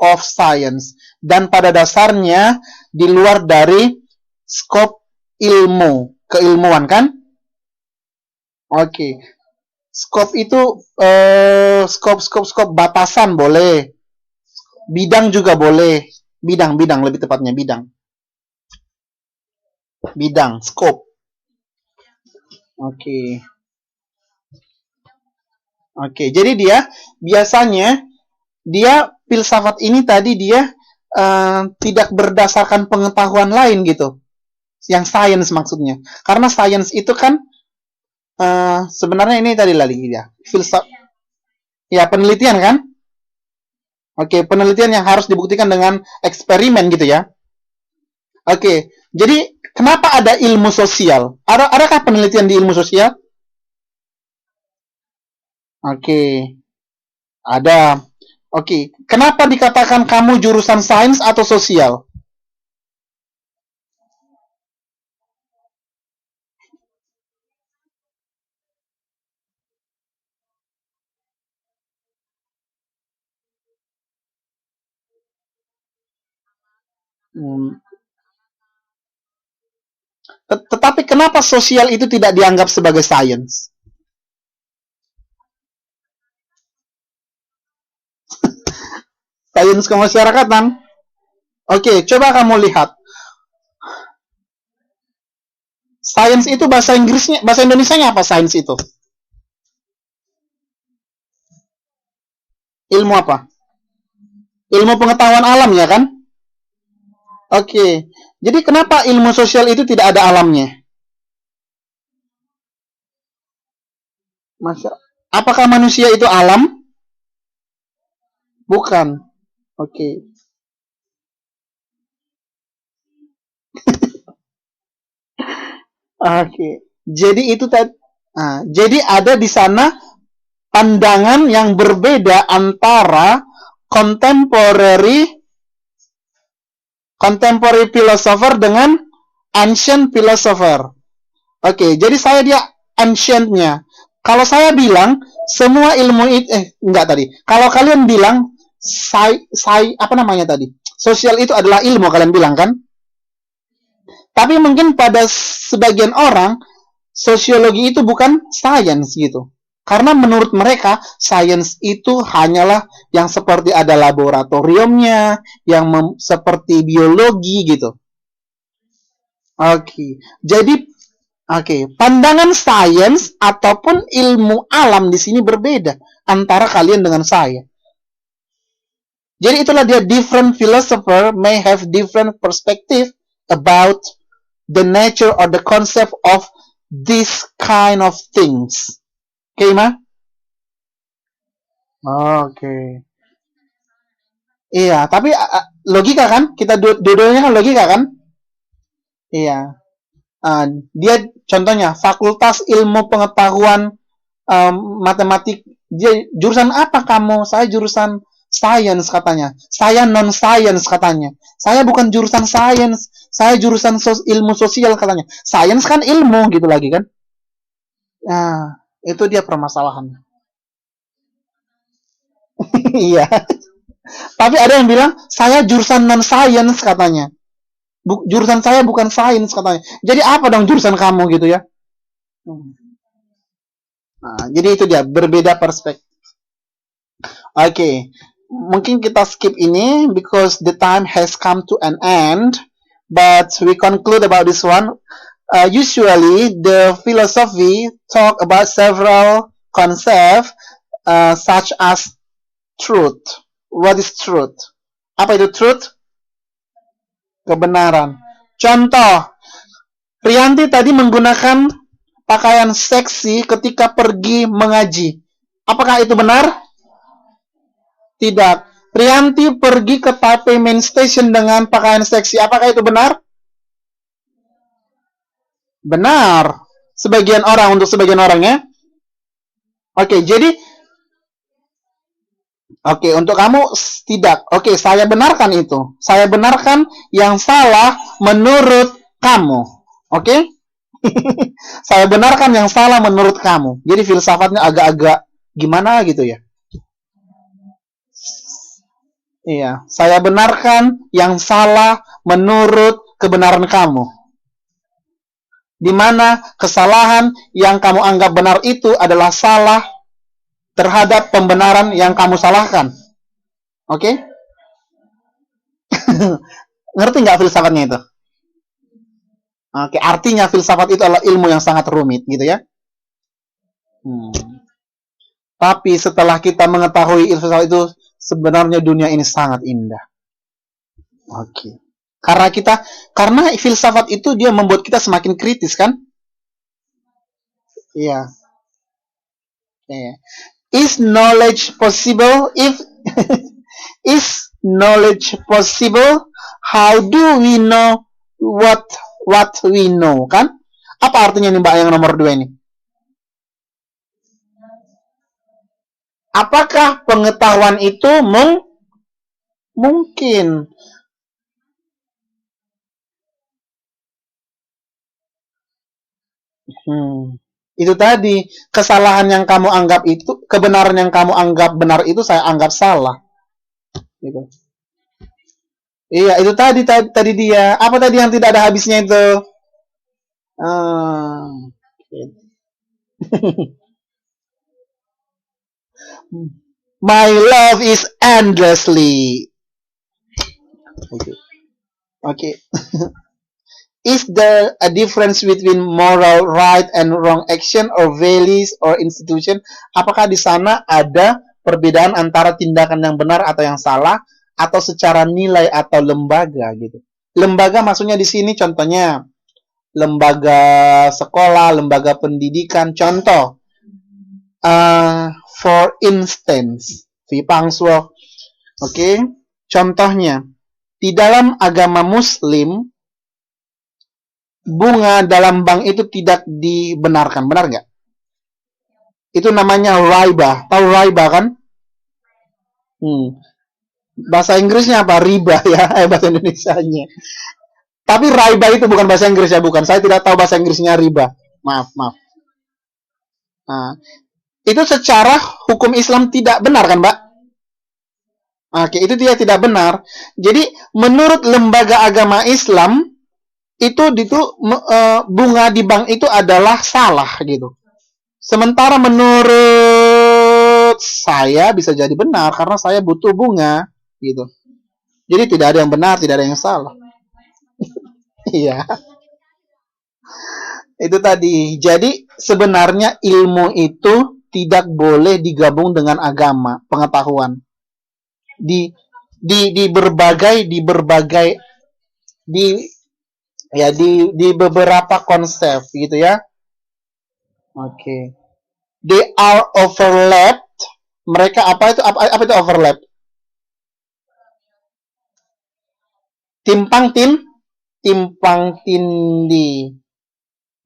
of science, dan pada dasarnya di luar dari scope ilmu, keilmuan kan? Oke. Scope itu scope batasan boleh. Bidang juga boleh. Bidang lebih tepatnya bidang. Bidang, scope. Oke. Oke, jadi dia biasanya filsafat ini tadi dia tidak berdasarkan pengetahuan lain gitu. Yang sains maksudnya. Karena sains itu kan sebenarnya ini tadi lagi ya. Ya, penelitian kan? Oke, penelitian yang harus dibuktikan dengan eksperimen gitu ya. Oke, jadi kenapa ada ilmu sosial? Adakah penelitian di ilmu sosial? Oke, ada. Oke, kenapa dikatakan kamu jurusan sains atau sosial? Tetapi kenapa sosial itu tidak dianggap sebagai sains? Sains kemasyarakatan. Oke, coba kamu lihat. Sains itu bahasa Inggrisnya, bahasa Indonesianya apa sains itu? Ilmu apa? Ilmu pengetahuan alam ya kan? Oke. Jadi kenapa ilmu sosial itu tidak ada alamnya? Apakah manusia itu alam? Bukan. Oke. Oke. Jadi itu tadi. Jadi ada di sana pandangan yang berbeda antara contemporary philosopher dengan ancient philosopher. Oke, jadi ancientnya. Kalau saya bilang semua ilmu itu enggak tadi. Kalau kalian bilang apa namanya tadi? Sosial itu adalah ilmu, kalian bilang kan? Tapi mungkin pada sebagian orang sosiologi itu bukan sains gitu. Karena menurut mereka sains itu hanyalah yang seperti ada laboratoriumnya, yang seperti biologi gitu. Oke. Jadi pandangan sains ataupun ilmu alam di sini berbeda antara kalian dengan saya. Jadi itulah dia, different philosopher may have different perspective about the nature or the concept of this kind of things. Oke, Ma? Oke. Iya, tapi logika kan? Kita dua-duanya kan logika kan? Iya. Dia contohnya fakultas ilmu pengetahuan matematik. Dia jurusan apa kamu? Saya jurusan sains katanya. Saya non sains katanya. Saya bukan jurusan sains. Saya jurusan ilmu sosial katanya. Sains kan ilmu gitu lagi kan? Nah, itu dia permasalahan. Iya. Tapi ada yang bilang saya jurusan non sains katanya. Jurusan saya bukan sains katanya. Jadi apa dong jurusan kamu gitu ya? Nah, jadi itu dia, berbeda perspektif. Oke, mungkin kita skip ini because the time has come to an end. But we conclude about this one. Usually, the philosophy talk about several concepts such as truth. What is truth? Apa itu truth? Kebenaran. Contoh, Priyanti tadi menggunakan pakaian seksi ketika pergi mengaji. Apakah itu benar? Tidak. Priyanti pergi ke Taipei Main Station dengan pakaian seksi. Apakah itu benar? Benar. Sebagian orang, untuk sebagian orang ya. Oke, jadi untuk kamu tidak. Oke, saya benarkan itu. Saya benarkan yang salah menurut kamu. Oke? Saya benarkan yang salah menurut kamu. Jadi filsafatnya agak-agak gimana gitu ya. Iya, saya benarkan yang salah menurut kebenaran kamu. Di mana kesalahan yang kamu anggap benar itu adalah salah terhadap pembenaran yang kamu salahkan. Oke? Ngerti nggak filsafatnya itu? Oke, artinya filsafat itu adalah ilmu yang sangat rumit, gitu ya. Tapi setelah kita mengetahui filsafat itu, sebenarnya dunia ini sangat indah. Oke. Karena filsafat itu dia membuat kita semakin kritis, kan? Iya. Is knowledge possible? Is knowledge possible? How do we know what we know, kan? Apa artinya nih Mbak yang nomor 2 ini? Apakah pengetahuan itu mungkin? Itu tadi, kesalahan yang kamu anggap itu, kebenaran yang kamu anggap benar itu saya anggap salah. Gitu. Iya, itu tadi dia. Apa tadi yang tidak ada habisnya itu? My love is endlessly. Okay. Is there a difference between moral right and wrong action or values or institution? Apakah di sana ada perbedaan antara tindakan yang benar atau yang salah, atau secara nilai atau lembaga gitu? Lembaga maksudnya di sini contohnya lembaga sekolah, lembaga pendidikan. Contoh, for instance, Vipangsuo. Oke, contohnya di dalam agama Muslim, bunga dalam bank itu tidak dibenarkan, benar nggak? Itu namanya riba. Tahu riba kan? Bahasa Inggrisnya apa? Riba ya, bahasa Indonesianya. Tapi riba itu bukan bahasa Inggris ya, bukan. Saya tidak tahu bahasa Inggrisnya riba. Maaf. Nah, itu secara hukum Islam tidak benar kan, Mbak? Oke, itu dia tidak benar. Jadi menurut lembaga agama Islam itu bunga di bank itu adalah salah gitu. Sementara menurut saya bisa jadi benar karena saya butuh bunga gitu. Jadi tidak ada yang benar, tidak ada yang salah. Iya, itu tadi. Jadi sebenarnya ilmu itu tidak boleh digabung dengan agama, pengetahuan. Di berbagai di ya di beberapa konsep gitu ya. Oke. Okay. They are overlapped. Mereka apa itu overlap? Timpang tindih.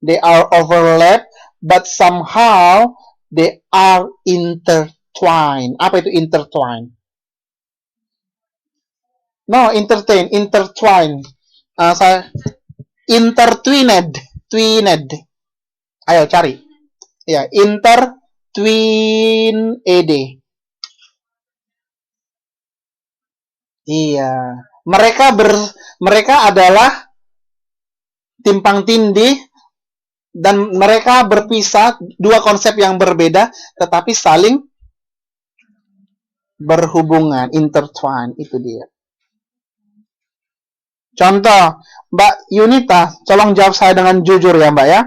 They are overlapped, but somehow they are intertwined. Apa itu intertwined? No, intertwined. Saya intertwined. Ayo cari. Ya, intertwined. Iya. Mereka adalah timpang tindih dan mereka berpisah, dua konsep yang berbeda tetapi saling berhubungan, intertwine, itu dia. Contoh, Mbak Yunita, tolong jawab saya dengan jujur ya, Mbak ya.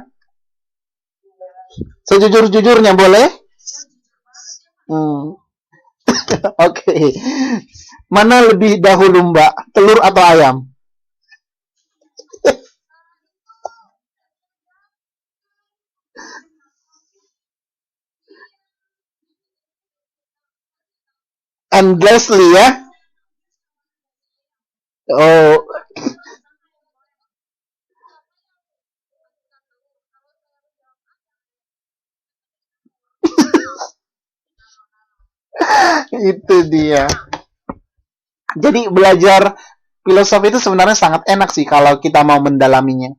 Sejujur-jujurnya boleh? Oke. Mana lebih dahulu, Mbak? Telur atau ayam? Endlessly ya. Oh. Itu dia. Jadi belajar filosofi itu sebenarnya sangat enak sih kalau kita mau mendalaminya.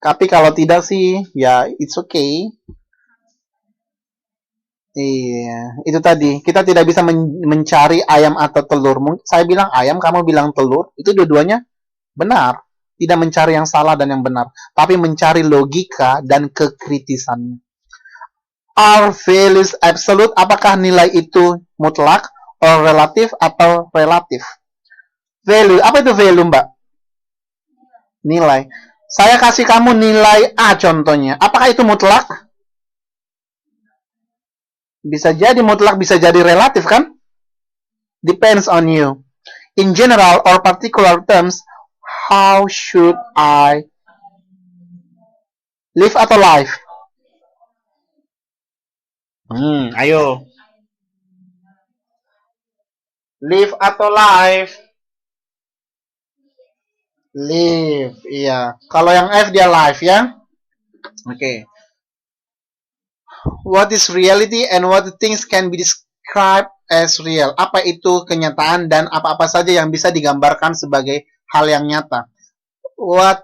Tapi kalau tidak sih, ya it's okay. Iya, itu tadi. Kita tidak bisa mencari ayam atau telur. Saya bilang ayam, kamu bilang telur. Itu dua-duanya benar. Tidak mencari yang salah dan yang benar. Tapi mencari logika dan kekritisannya. Are values absolute? Apakah nilai itu mutlak, or relatif, atau relatif? Value. Apa itu value, Mbak? Nilai. Saya kasih kamu nilai A contohnya. Apakah itu mutlak? Bisa jadi mutlak, bisa jadi relatif kan? Depends on you. In general or particular terms, how should I live atau life? Ayo. Live atau life? Live, iya. Kalau yang F dia life ya. Oke. Okay. What is reality and what things can be described as real? Apa itu kenyataan dan apa-apa saja yang bisa digambarkan sebagai hal yang nyata? What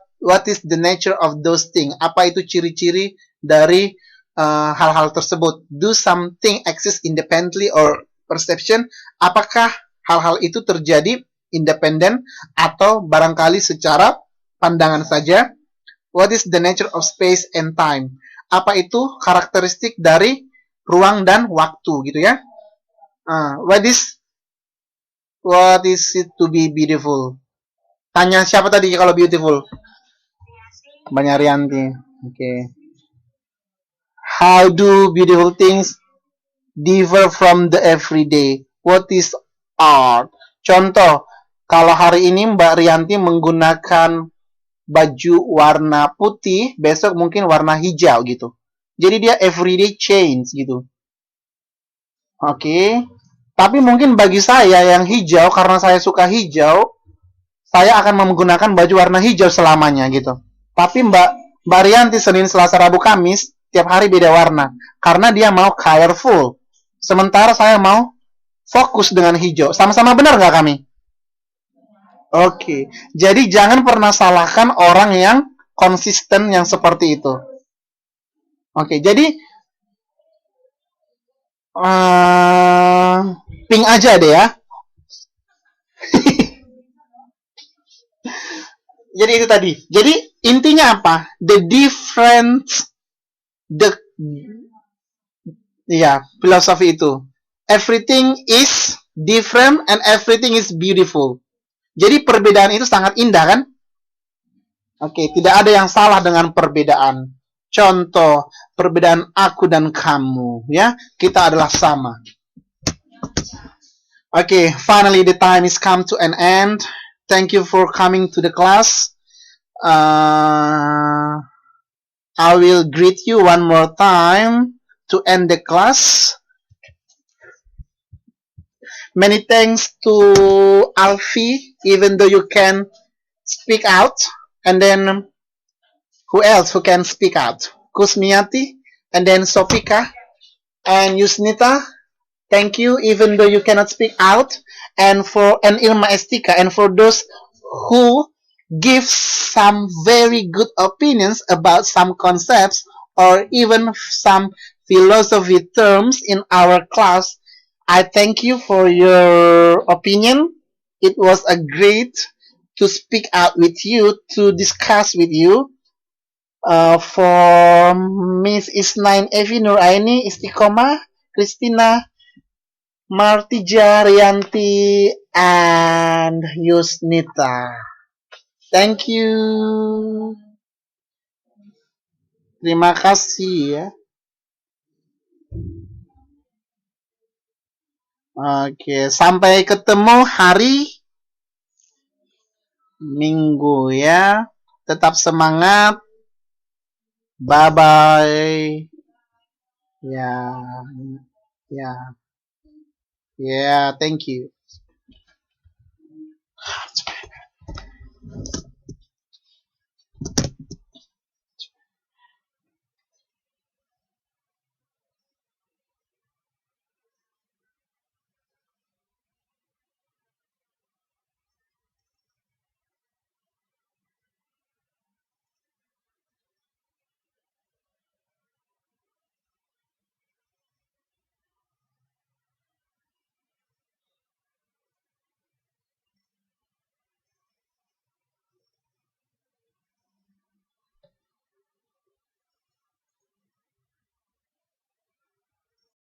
is the nature of those things? Apa itu ciri-ciri dari hal-hal tersebut? Do something exist independently or perception? Apakah hal-hal itu terjadi independen atau barangkali secara pandangan saja? What is the nature of space and time? Apa itu karakteristik dari ruang dan waktu gitu ya? What is it to be beautiful? Tanya siapa tadi kalau beautiful? Mbak Rianti. Oke. Okay. How do beautiful things differ from the everyday? What is art? Contoh, kalau hari ini Mbak Rianti menggunakan baju warna putih, besok mungkin warna hijau gitu. Jadi dia everyday change gitu. Oke. Okay. Tapi mungkin bagi saya yang hijau, karena saya suka hijau, saya akan menggunakan baju warna hijau selamanya gitu. Tapi Mbak Rianti Senin, Selasa, Rabu, Kamis tiap hari beda warna karena dia mau colorful. Sementara saya mau fokus dengan hijau. Sama-sama benar nggak kami? Oke. Jadi jangan pernah salahkan orang yang konsisten yang seperti itu. Oke. Jadi Eh, pink aja deh ya. Jadi itu tadi. Jadi intinya apa? The difference, the ya filosofi itu. Everything is different and everything is beautiful. Jadi perbedaan itu sangat indah kan? Oke, tidak ada yang salah dengan perbedaan. Contoh, perbedaan aku dan kamu, ya. Kita adalah sama. Okay, finally the time is come to an end. Thank you for coming to the class. I will greet you one more time to end the class. Many thanks to Alfie, even though you can speak out. And then who else who can speak out? Kusmiati, and then Sofika, and Yusnita. Thank you, even though you cannot speak out. And Ilma Estika, and for those who give some very good opinions about some concepts or even some philosophy terms in our class. I thank you for your opinion. It was a great to speak out with you, to discuss with you. For Miss Isnain Evi Nuraini, Istiqomah, Christina, Martija Rianti, and Yusnita. Thank you. Terima kasih ya. Oke, sampai ketemu hari Minggu ya. Tetap semangat. Bye bye. Ya. Ya. Ya, thank you.